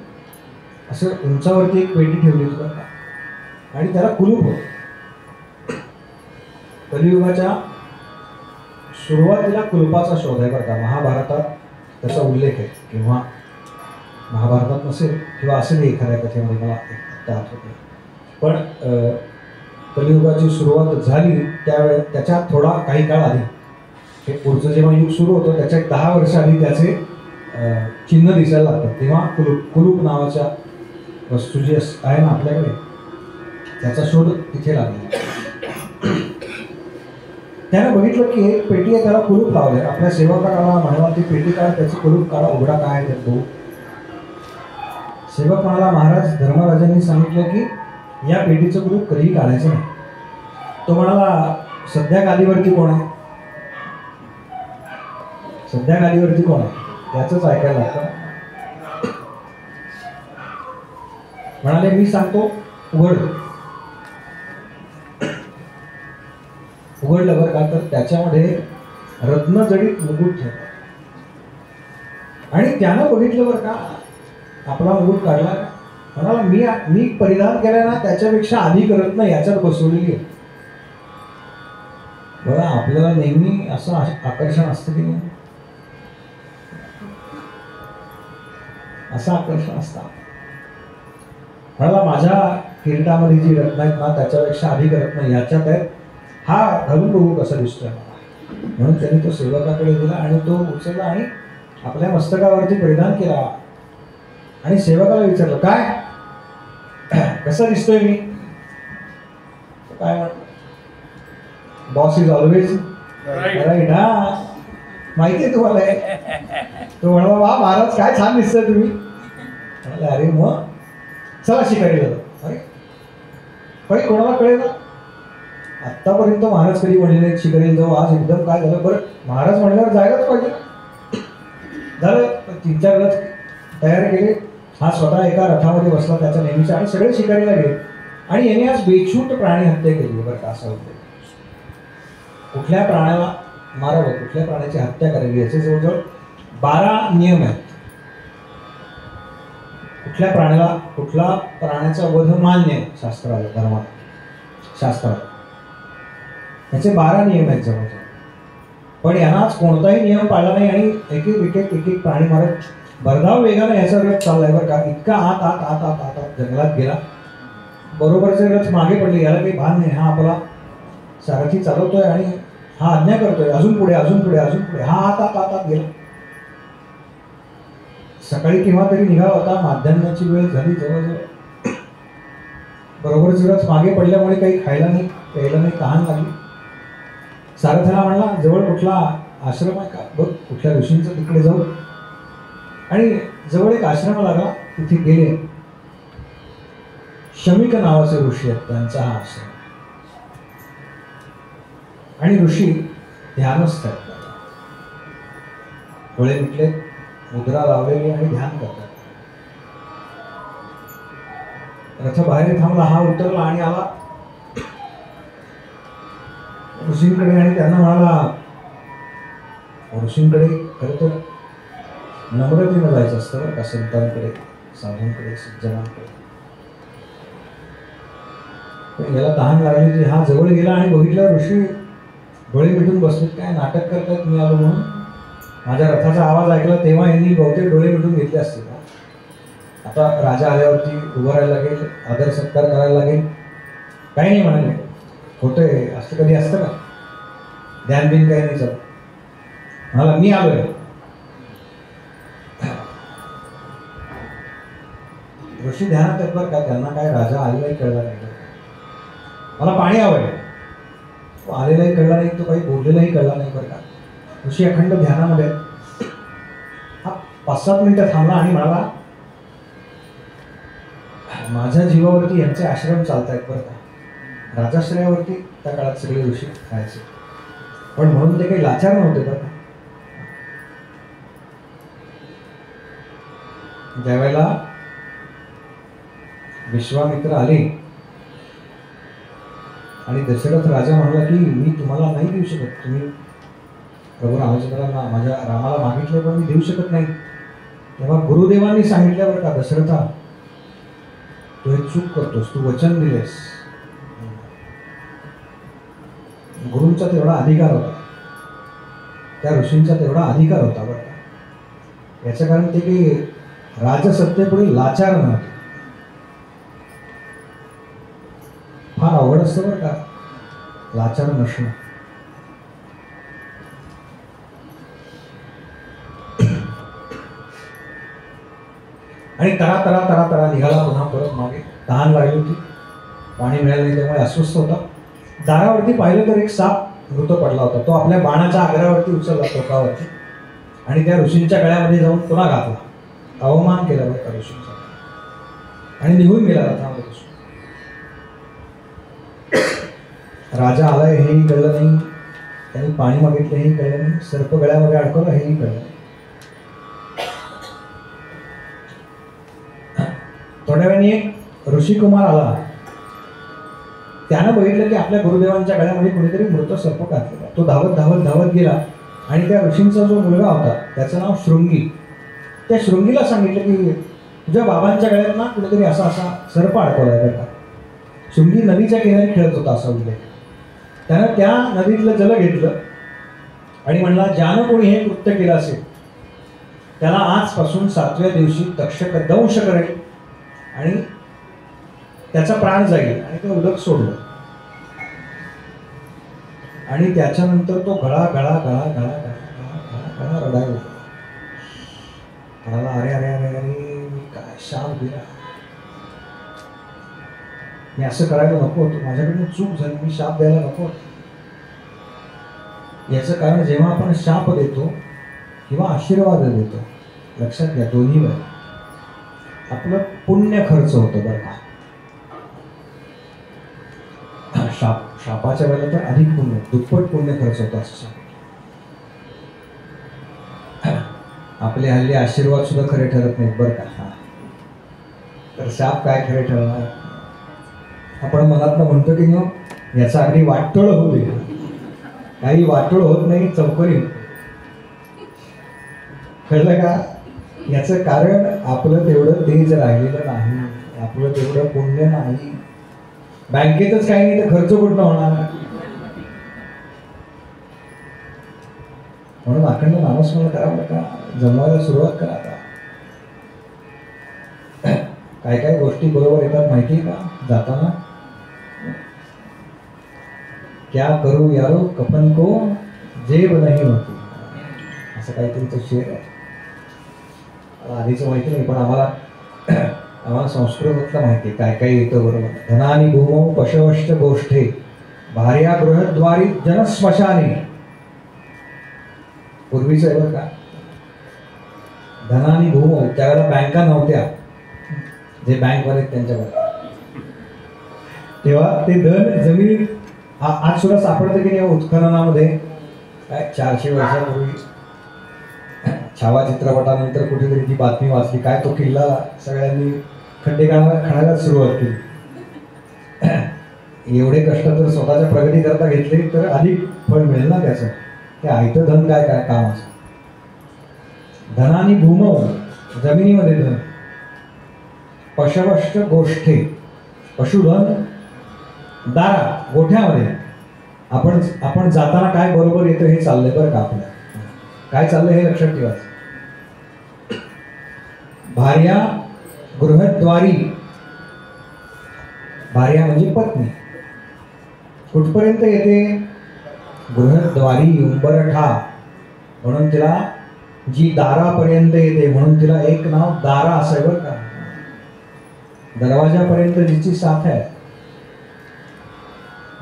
Speaker 1: असं उंचावरती एक पेटी ठेवली होती बरं का, आणि त्याला कुलूप होत. कलियुगाच्या सुरुवातीला कुलुपाचा शोध आहे बरं का. महाभारतात त्याचा उल्लेख आहे, किंवा महाभारतात नसेल किंवा असेल एखाद्या कथेमध्ये, मला आठवत नाही. पण कलियुगाची सुरुवात झाली त्याच्या थोडा काही काळ आधी, हे पुढचं जेव्हा युग सुरू होतं त्याच्या 10 वर्ष आधी त्याचे चिन्ह दिसायला लागतात. तेव्हा कुलूप नावाच्या वस्तू जी आहे ना आपल्याकडे, त्याचा शोध तिथे लागला. त्यानं बघितलं की एक पेटी आहे, त्याला कुलूप लावलंय. आपल्या सेवकाला म्हणाला ती पेटी काढ, त्याची कुलूप काढा, उघडा काय आहे त्यात बघू. सेवक म्हणाला महाराज धर्मराजांनी सांगितलं की या पेटीचं कुलूप कधीही काढायचं नाही. तो म्हणाला सध्या गादीवरती कोण आहे? सध्या गादीवरती कोण आहे त्याचंच ऐकायला लागतं. म्हणाले मी सांगतो उघड. उघडलं बरं का, तर त्याच्यामध्ये रत्नजडित मुकुट ठेवला. आणि त्यानं बघितलं बरं का, आपला मुकुट काढला. म्हणाला मी परिधान केलाय ना त्याच्यापेक्षा अधिक रत्न याच्यात बसवलेली आहे. बघा आपल्याला नेहमी असं आकर्षण असतं की नाही, असं आकर्षण असतं. म्हणाला माझ्या किरीटामध्ये जी रत्न आहेत ना त्याच्यापेक्षा अधिक रत्न याच्यात आहेत, हा घालून बघू कसा दिसतोय मला. म्हणून त्यांनी तो सेवकाकडे दिला आणि तो उचलला आणि आपल्या मस्तकावरती परिधान केला. आणि सेवकाला विचारलं काय कसा दिसतोय मी? काय म्हण, बॉस इज ऑलवेज राईट. हा माहिती आहे तुम्हाला. तो म्हणाला वा महाराज काय छान दिसतंय तुम्ही. म्हणाले अरे मग चला शिकारीला जाऊ. अरे पण कोणाला कळेल ना, आत्तापर्यंत महाराज कधी म्हणले नाही शिकारीला जाऊ, आज एकदम काय झालं. बरं महाराज म्हणल्यावर जायलाच पाहिजे. झालं 3-4 रथ तयार केले. हा स्वतः एका रथामध्ये बसला त्याच्या नेहमीच्या आणि सगळे शिकारीला गेले. आणि याने आज बेछूट प्राणी हत्या केली. बरं का असं होतं, कुठल्या प्राण्याला मारावं, कुठल्या प्राण्याची हत्या करावी याचे जवळजवळ 12 नियम आहेत. कुठला प्राण्याचा वध मान्य आहे शास्त्राला, धर्मात, शास्त्रात याचे 12 नियम आहेत जवळजवळ. पण यांना आज कोणताही नियम पाळला नाही आणि एक एक प्राणी मारत भरधाव वेगाने याचा रथ चाललाय. बरं का, इतका आत आत आत आत आत आत जंगलात गेला. बरोबरचे रथ मागे पडले, याला काही भान नाही. हा आपला सारथी चालवतोय आणि हा आज्ञा करतोय अजून पुढे अजून पुढे अजून पुढे. हा आत आत आत आत गेला. सकाळी केव्हा तरी निघाला होता, माध्यान्हाची वेळ झाली जवळजवळ. बरोबरचे रथ मागे पडल्यामुळे काही खायला नाही प्यायला नाही, तहान लागली. सारथ्याला म्हणला जवळ कुठला आश्रम आहे का बघ, कुठल्या ऋषींचं तिकडे जाऊ. आणि जवळ एक आश्रम लागला, तिथे गेले. शमिक नावाचे ऋषी आहेत, त्यांचा हा आश्रम. आणि ऋषी ध्यानस्थ आहेत. डोळे मिटले, मुद्रा लावलेली आणि ध्यान करतात. रथ बाहेर थांबला, हा उतरला आणि आला ऋषींकडे आणि त्यांना म्हणाला, ऋषींकडे खरं तर नम्रतेनं जायचं असतं बरं का, संतांकडे, साधूंकडे, सज्जनांकडे. पण याला तहान लागली. हा जवळ गेला आणि बघितलं ऋषी डोळे मिटून बसलेत, काय नाटक करतात मी आलो म्हणून. माझ्या रथाचा आवाज ऐकला तेव्हा यांनी बहुतेक डोळे मिटून घेतले असतील. आता राजा आल्यावरती उभं राहायला लागेल, आदर सत्कार करायला लागेल, काही नाही म्हणाले. होतंय असं कधी असतं का? ध्यान बिन काही नाही चालत. म्हणाला मी आलोय. ऋषी ध्यानात आहेत बरं का, त्यांना काय राजा आलेलाही कळला नाही. मला पाणी हवंय, तो आलेलाही कळला नाही, तो काही बोललेलाही कळला नाही बरं का. ऋषी अखंड ध्यानामध्ये. हा 5-7 मिनिटं थांबला आणि म्हणाला माझ्या जीवावरती यांचे आश्रम चालतायत बरं का. राजाश्रयावरती त्या काळात सगळे ऋषी राहायचे, पण म्हणून ते काही लाचार नव्हते बरं का. ज्यावेळेला विश्वामित्र आले आणि दशरथ राजा म्हणाला की मी तुम्हाला नाही देऊ शकत, तुम्ही प्रभू रामचंद्रांना माझ्या रामाला मागितले पण मी देऊ शकत नाही. तेव्हा गुरुदेवांनी सांगितलं बरं का, दशरथा तू हे चूक करतोस, तू वचन दिलेस. गुरूंचा तेवढा अधिकार होता, त्या ऋषींचा तेवढा अधिकार होता बरं का. याचं कारण ते की राजसत्तेपुढे लाचार नव्हते. फार अवघड असतं बरं का लाचार नसणं. आणि तरा तरा तरा तरा निघाला पुन्हा परत मागे. तहान लागली होती. पाणी मिळालं नाही त्यामुळे अस्वस्थ होता. दारावरती पाहिलं तर एक साप मृत पडला होता. तो आपल्या बाणाच्या आग्रावरती उचलला टोकावरती आणि त्या ऋषींच्या गळ्यामध्ये जाऊन पुन्हा घातला. अवमान केला बरं त्या ऋषींचा आणि निघून गेला रथामध्ये ऋषी. राजा आलाय हेही कळलं नाही, त्यांनी पाणी मागितलं हेही कळलं नाही, सर्प गळ्यामध्ये अडकवलं हेही कळलं नाही. थोड्या वेळाने एक ऋषिकुमार आला. त्यानं बघितलं की आपल्या गुरुदेवांच्या गळ्यामध्ये कोणीतरी मृत सर्प घातलेला. तो धावत धावत धावत गेला आणि त्या ऋषींचा जो मुलगा होता त्याचं नाव शृंगी. त्या शृंगीला सांगितलं की तुझ्या बाबांच्या गळ्यात ना कुठेतरी असा असा सर्प अडकवलाय बरं का. शृंगी नदीच्या किनारी खेळत होता असा उल्लेख. त्यानं त्या नदीतलं जल घेतलं आणि म्हणला ज्यानं कोणी हे कृत्य केलं असेल त्याला आजपासून 7व्या दिवशी तक्षक दंश करेल आणि त्याचा प्राण जाईल. आणि ते उदक सोडलं आणि त्याच्यानंतर तो गळा गळा गळा गळा गळा गळा गळा रडायला लागला. म्हणाला अरे अरे अरे अरे मी काय शाप दिला, मी असं करायला नको होतं, माझ्याकडून चूक झाली, मी शाप द्यायला नको होतं. याचं कारण जेव्हा आपण शाप देतो किंवा आशीर्वाद देतो, लक्षात घ्या दोन्ही वेळ आपलं पुण्य खर्च होतं बरं का. शापाच्या वेळेला तर अधिक पुण्य, दुप्पट पुण्य खर्च होतं असं सांगतो. आपले हल्ली आशीर्वाद सुद्धा खरे ठरत नाहीत बरं का. तर शाप काय खरे ठरणार. आपण मनातनं म्हणतो की मग याचा अगदी वाटोळ होऊ दे, काही वाटोळ होत नाही, चौकरी कळलं का. याचं कारण आपलं तेवढं तेज राहिलेलं नाही, आपलं तेवढं पुण्य नाही. बँकेतच काही नाही तर खर्च कुठं होणार. म्हणून अखंड नामस्मरण करावं का, जमवायला सुरुवात करा आता. काय काय गोष्टी बरोबर येतात माहिती आहे का जाताना. क्या करू यारो कफन को जेब नाही होती, असं काहीतरी तो शेर आहे. आधीचं माहिती नाही पण आम्हाला संस्कृतातलं माहिती आहे काय काय येतं बरोबर. धनानी भूमौ पशवश्च गोष्ठे भार्या गृहद्वारी जनस्मशाने. पूर्वीचं आहे बरं का. धनानी भूमौ, त्यावेळेला बँका नव्हत्या, जे बँकवाले त्यांच्याकडे, तेव्हा ते धन जमीन आज सुद्धा सापडतं की नाही उत्खननामध्ये. काय 400 वर्षापूर्वी छावा चित्रपटानंतर कुठेतरी ती बातमी वाचली, काय तो किल्ला सगळ्यांनी खड्डे खणायला सुरुवात केली. एवढे कष्ट जर स्वतःच्या प्रगती करता घेतले तर अधिक फळ मिळेल ना त्याचं. ते आयतं धन काय काय कामाचं. धनानी भूमौ, जमिनीमध्ये धन. पशवश्च गोष्ठे, पशुधन दारा गोठ्यामध्ये. आपण जाताना काय बरोबर येतं हे चाललंय बरं का. आपल्या काय चाललंय हे लक्षात ठेवायचं. भार्या गृहद्वारी, भार्या म्हणजे पत्नी. कुठपर्यंत येते. गृहद्वारी उंबरठा, म्हणून तिला जी दारापर्यंत येते म्हणून तिला एक नाव दारा असं आहे बरं का. दरवाजापर्यंत जिची साथ आहे.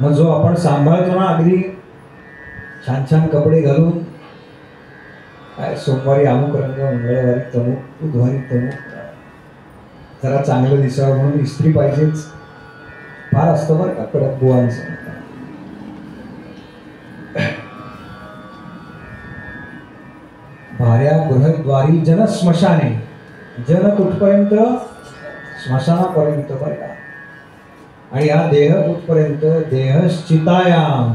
Speaker 1: मग जो आपण सांभाळतो ना अगदी छान छान कपडे घालून, काय सोमवारी अमुक रंग, मंगळवारी तमुक, बुधवारी तमुक, जरा चांगलं दिसावं म्हणून इस्त्री पाहिजेच. फार असतं बरं का कडक बुवांचं. भार्या गृहद्वारी जनस्मशाने, जन कुठपर्यंत स्मशानापर्यंत बरं का. आणि हा देह कुठपर्यंत. देहश्चितायाम,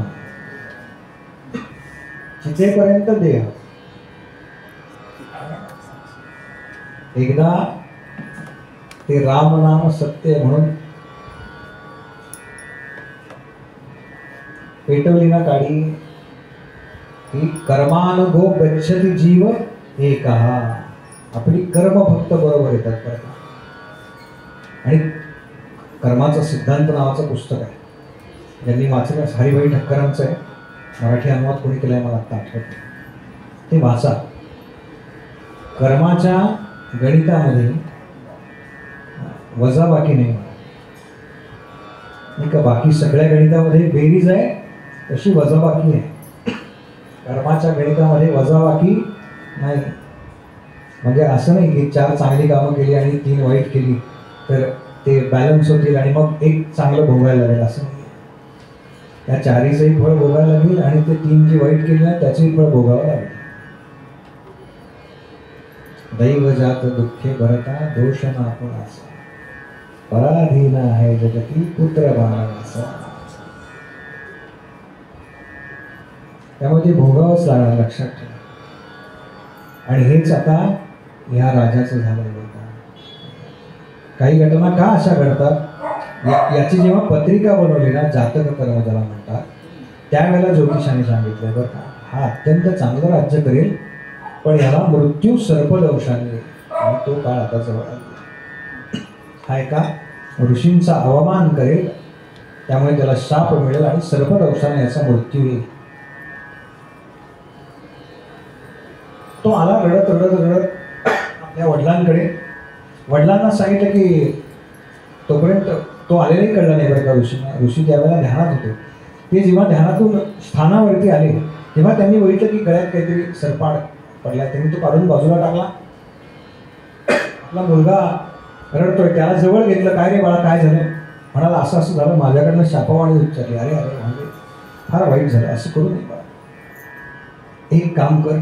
Speaker 1: चितेपर्यंत देह. एकदा ते राम नाम सत्य म्हणून पेटवली ना काडी, की कर्मानुगो गच्छति जीव एकहा. आपली कर्म फक्त बरोबर येतात बरं का. आणि कर्माचा सिद्धांत नावाचं पुस्तक आहे, ज्यांनी वाचलं हरिभाई ठक्करांचं आहे. मराठी अनुवाद कोणी केलाय मला आता आठवत नाही, ते वाचा. कर्माच्या गणितामध्ये वजाबाकी नाही. नाही का बाकी सगळ्या गणितामध्ये बेरीज आहे तशी वजाबाकी आहे. कर्माच्या गणितामध्ये वजाबाकी नाही. म्हणजे असं नाही की 4 चांगली कामं केली आणि 3 वाईट केली तर ते बॅलन्स होतील आणि मग एक चांगलं भोगायला लागेल, असं नाही. त्या 4हीचंही फळ भोगायला लागेल आणि ते 3 जी वाईट केली ना त्याचंही फळ भोगावं लागेल. दैव जात दुःखे भरता दोष ना कोणाचा, पराधीन आहे जगती पुत्र बाळाचा. त्यामुळे ते भोगावंच लागणार, लक्षात ठेवा. आणि हेच आता ह्या राजाचं झालं बघा. काही घटना का अशा घडतात याची जेव्हा पत्रिका बनवली ना, जातक कर्म ज्याला म्हणतात, त्यावेळेला ज्योतिषाने सांगितलं बरं का, हा अत्यंत चांगलं राज्य करेल पण याला मृत्यू सर्पदंशाने येईल आणि तो काळ आता जवळ आला. हा एका ऋषींचा अवमान करेल त्यामुळे त्याला शाप मिळेल आणि सर्पदंशाने याचा मृत्यू येईल. तो आला रडत रडत रडत आपल्या वडिलांकडे. वडिलांना सांगितलं की तोपर्यंत तो आलेलाही कळला नाही बरं का ऋषींना. ऋषी त्यावेळेला ध्यानात होते. ते जेव्हा ध्यानातून स्थानावरती आले तेव्हा त्यांनी बघितलं की गळ्यात काहीतरी सरपाड पडलाय. त्यांनी तो काढून बाजूला टाकला. आपला मुलगा रडतोय, त्याला जवळ घेतलं. काय रे बाळा, काय झालं? म्हणाला असं असं झालं, माझ्याकडनं शापावाणी उच्चारली. अरे अरे म्हणजे फार वाईट झालं, असं करू नये बाळा. एक काम कर,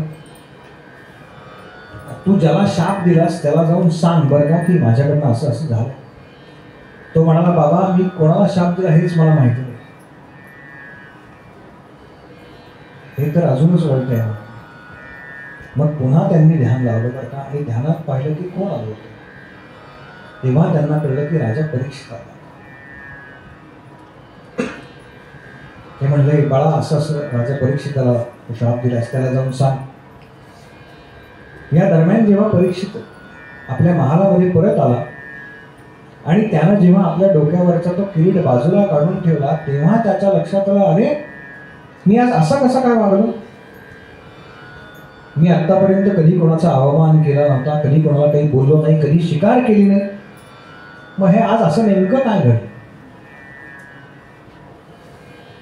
Speaker 1: तू ज्याला शाप दिलास त्याला जाऊन सांग बरं का की माझ्याकडनं असं असं झालं. तो म्हणाला बाबा मी कोणाला शाप दिला हेच मला माहिती नाही. हे तर अजूनच वाईट आहे. मग पुन्हा त्यांनी ध्यान लावलं बरं का आणि ध्यानात पाहिलं की कोण आलं होतं. तेव्हा त्यांना कळलं की राजा परीक्षित आला. ते म्हणले बाळा असं असं राजा परीक्षिताला शाप दिलास, त्याला जाऊन सांग. या दरम्यान जेव्हा परीक्षित आपल्या महालामध्ये परत आला आणि त्यानं जेव्हा आपल्या डोक्यावरचा तो किरीट बाजूला काढून ठेवला तेव्हा त्याच्या लक्षात आलं, अरे मी आज असा कसा काय वागलो? मी आतापर्यंत कधी कोणाचा अवमान केला नव्हता, कधी कोणाला काही बोललो नाही, कधी शिकार केली नाही. मग हे आज असं नेमकं काय घडलं?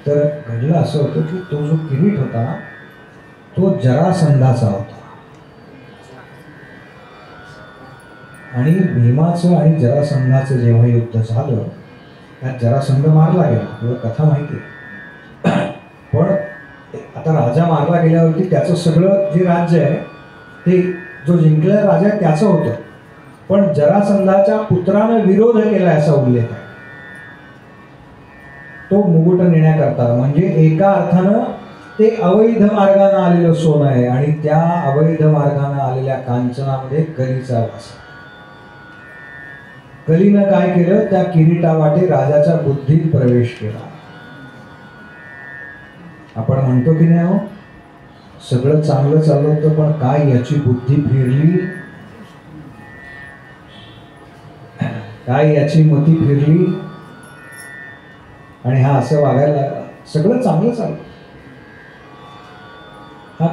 Speaker 1: तर घडलं असं होतं की तो जो किरीट होता तो जरासंधाचा होता. आणि भीमाचं आणि जरासंधाचं जेव्हा युद्ध झालं त्यात जरासंध मारला गेला. तुला कथा माहिती आहे. पण आता राजा मारला गेल्यावरती त्याचं सगळं जे राज्य आहे ते जो जिंकलेला राजा आहे त्याचं होतं. पण जरासंधाच्या पुत्रानं विरोध केला असा उल्लेख आहे. तो मुकुट नेण्याकरता म्हणजे एका अर्थानं ते अवैध मार्गाने आलेलं सोनं आहे आणि त्या अवैध मार्गाने आलेल्या कांचनामध्ये कलीचा वास. कलीनं काय केलं, त्या किरीटावाटे राजाच्या बुद्धीत प्रवेश केला. आपण म्हणतो की नाही हो, सगळं चांगलं चाललं होतं पण काय याची बुद्धी फिरली, काय याची मती फिरली आणि हा असं वागायला लागला. सगळं चांगलं चाललं. हा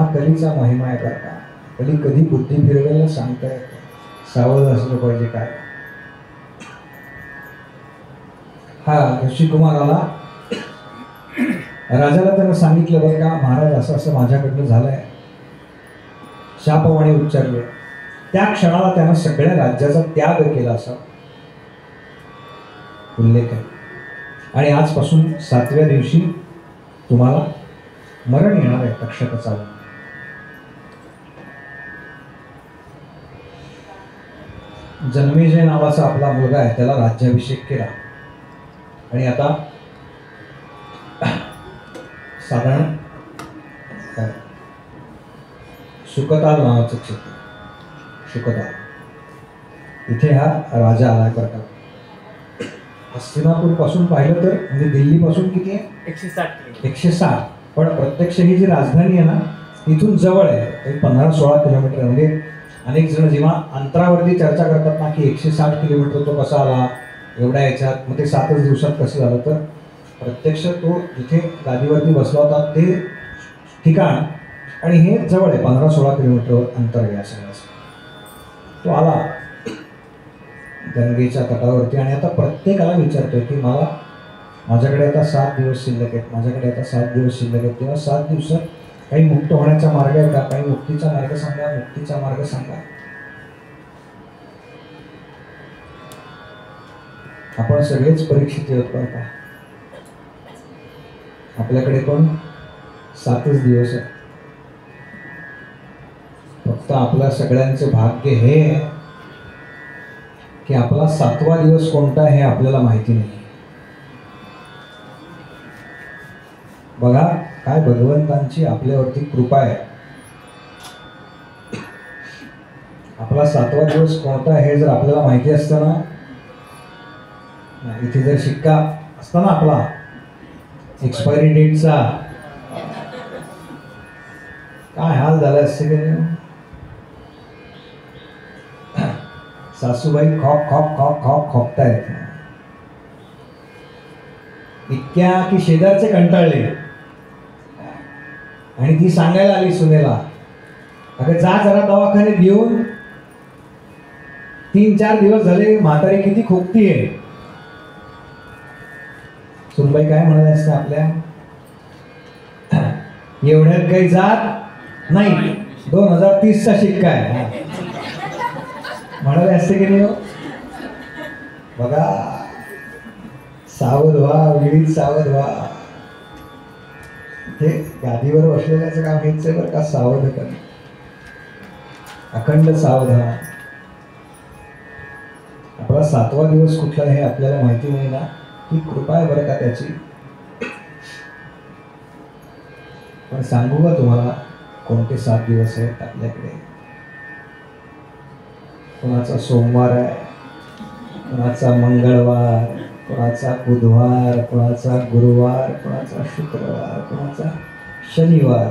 Speaker 1: कलीचा महिमा आहे बरं का. कधी कधी बुद्धी फिरवायला सांगता येतं. सावध असलं पाहिजे काय. हा ऋषी कुमार आला. राजाला त्यानं सांगितलं बरं का महाराज असं असं माझ्याकडनं झालंय, शापवाणी उच्चारले. त्या क्षणाला त्यानं सगळ्या राज्याचा त्याग केला असा उल्लेख आहे. आणि आजपासून 7व्या दिवशी तुम्हाला मरण येणार आहे तक्षकाचा. जन्मेजय नावाचा आपला मुलगा आहे, त्याला राज्याभिषेक केला. आणि आता साधारण शुकताल नावाचं क्षेत्र, शुकताल इथे हा राजा आलाय बरं का. हस्तिनापूर पासून पाहिलं तर म्हणजे दिल्लीपासून किती आहे,
Speaker 4: 160
Speaker 1: 160. पण प्रत्यक्ष ही जी राजधानी आहे ना इथून जवळ आहे, 15-16 किलोमीटर. म्हणजे अनेक जण जेव्हा अंतरावरती चर्चा करतात ना की 160 किलोमीटर तो कसा आला एवढ्या याच्यात, मग ते 7च दिवसात कसं झालं, तर प्रत्यक्ष तो जिथे गादीवरती बसला होता ते ठिकाण आणि हे जवळ आहे, 15-16 किलोमीटर अंतर आहे या सगळ्याचं. तो आला गंगेच्या तटावरती, आणि आता प्रत्येकाला विचारतोय की मला माझ्याकडे आता 7 दिवस शिल्लक आहेत, माझ्याकडे आता 7 दिवस शिल्लक आहेत. तेव्हा 7 दिवसात काही मुक्त होण्याचा मार्ग आहे का? काही मुक्तीचा मार्ग सांगा, मुक्तीचा मार्ग सांगा. आपण सगळेच परीक्षित आहोत बरं का. आपल्याकडे पण 7च दिवस आहे. फक्त आपल्या सगळ्यांचं भाग्य हे आहे की आपला 7वा दिवस कोणता हे आपल्याला माहिती नाही. बघा काय भगवंतांची आपल्यावरती कृपा आहे. आपला 7वा दिवस कोणता हे जर आपल्याला माहिती असतं ना, इथे जर शिक्का असता ना आपला एक्सपायरी डेटचा, काय हाल झाला असते की नाही. सासूबाई खॉक खॉक खॉक खॉक खोकतायत इतक्या की शेजारचे कंटाळले, आणि ती सांगायला आली सुनेला, अगं जा जरा दवाखान्यात घेऊन, 3-4 दिवस झाले म्हातारी किती खोकतीये. सुनबाई काय म्हणाले असते आपल्या, एवढ्यात काही जात नाही, 2030चा शिक्का आहे म्हणाले असते की नाही. बघा सावध व्हा, वेळीच सावध व्हा. हे गादीवर बसलेल्याचं काम हेच आहे बरं का, सावध करणं, अखंड सावध व्हा. आपला 7वा दिवस कुठला हे आपल्याला माहिती नाही ना, ही कृपा आहे बरं का त्याची. पण सांगू का तुम्हाला कोणते 7 दिवस आहेत आपल्याकडे. कोणाचा सोमवार आहे, कोणाचा मंगळवार, कोणाचा बुधवार, कोणाचा गुरुवार, कोणाचा शुक्रवार, कोणाचा शनिवार,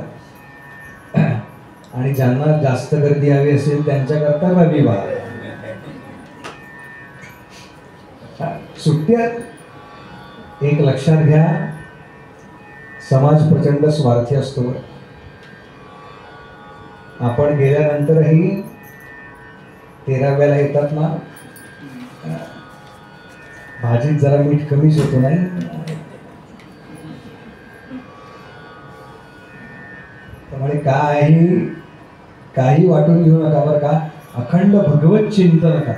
Speaker 1: आणि ज्यांना जास्त गर्दी हवी असेल त्यांच्याकरता रविवार. सुट्ट्यात एक लक्षात घ्या, समाज प्रचंड स्वार्थी असतो. आपण गेल्यानंतरही 13व्याला येतात ना, भाजीत जरा मीठ कमीच होतो नाही. त्यामुळे काही वाटून घेऊ नका बरं का. अखंड भगवत चिंतन करा,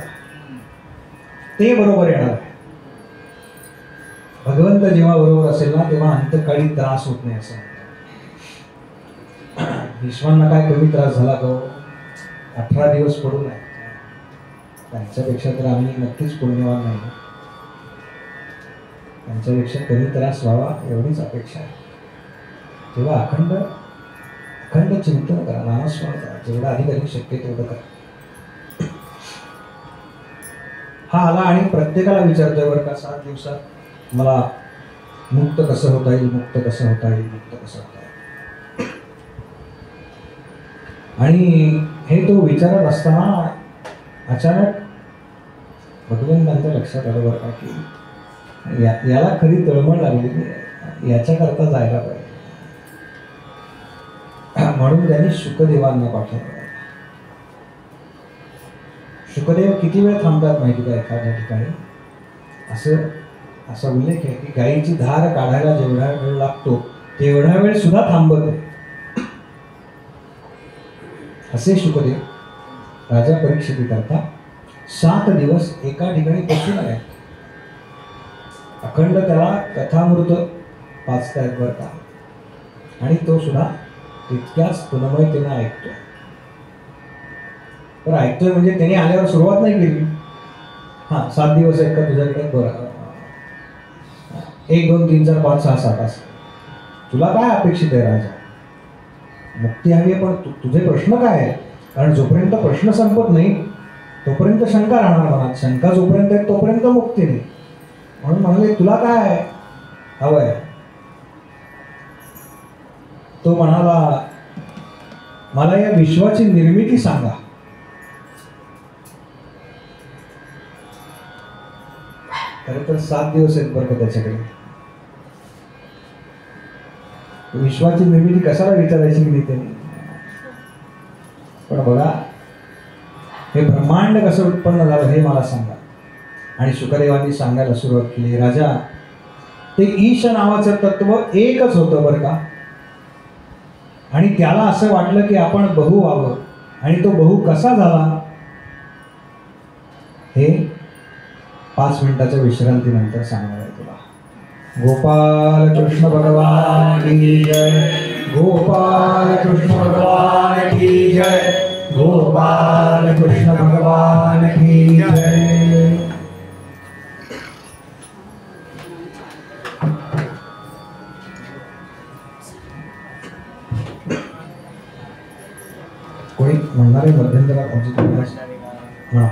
Speaker 1: ते बरोबर येणार. भगवंत जेव्हा बरोबर असेल ना तेव्हा अंतकाळी त्रास होत नाही असं. विश्वांना काय कमी त्रास झाला तो 18 दिवस पडून आहे. त्यांच्यापेक्षा तर आम्ही नक्कीच पुण्यवान नाही, त्यांच्यापेक्षा कमी त्रास व्हावा एवढीच अपेक्षा आहे. तेव्हा अखंड चिंतन करा, नामस्मरण करा, जेवढं अधिक शक्य तेवढं करा. हा आला आणि प्रत्येकाला विचारतोय बरं का, 7 दिवसात मला मुक्त कसं होता येईल, मुक्त कसं होता येईल, मुक्त कसं होता येईल. आणि हे तो विचारत असताना अचानक भगवंतांच्या लक्षात आलं बरं का की याला खरी तळमळ लागली, याच्याकरता जायला पाहिजे. म्हणून त्यांनी शुकदेवांना पाठवलं. शुकदेव किती वेळ थांबतात माहिती का एखाद्या ठिकाणी. असा उल्लेख आहे की गायीची धार काढायला जेवढा वेळ लागतो तेवढा वेळ सुद्धा थांबत नाही. असे शुकदेव राजा परीक्षिती करता 7 दिवस एका ठिकाणी बसून आहे. अखंड त्याला कथामृत वाचतायत बरं का, आणि तो सुद्धा तितक्याच तन्मयतेने ऐकतोय. तर ऐकतोय म्हणजे त्याने आल्यावर सुरुवात नाही केली. 7 दिवस आहेत का तुझ्याकडे, बरं 1, 2, 3, 4, 5, 6, 7 असं. तुला काय अपेक्षित आहे राजा, मुक्ती हवी आहे, पण तुझे प्रश्न काय आहे. कारण जोपर्यंत प्रश्न संपत नाही तोपर्यंत शंका राहणार मनात, शंका जोपर्यंत आहे तोपर्यंत मुक्ती नाही. म्हणून म्हणाले तुला काय हवंय. तो म्हणाला मला या विश्वाची निर्मिती सांगा. खरं तर 7 दिवस आहेत बरं का त्याच्याकडे. विश्वाची निर्मिती कशाला विचारायची की नाही त्यांनी. पण बघा हे ब्रह्मांड कसं उत्पन्न झालं हे मला सांगा. आणि शुकदेवांनी सांगायला सुरुवात केली, राजा ते ईश नावाचं तत्व एकच होतं बरं का, आणि त्याला असं वाटलं की आपण बहु व्हावं, आणि तो बहु कसा झाला हे 5 मिनिटाच्या विश्रांतीनंतर सांगणार आहे तुला. गोपाल कृष्ण भगवान की जय, गोपाल कृष्ण भगवान की जय, गोपाल कृष्ण भगवान की जय. कोणी म्हणणारे मध्यंतरात म्हणा.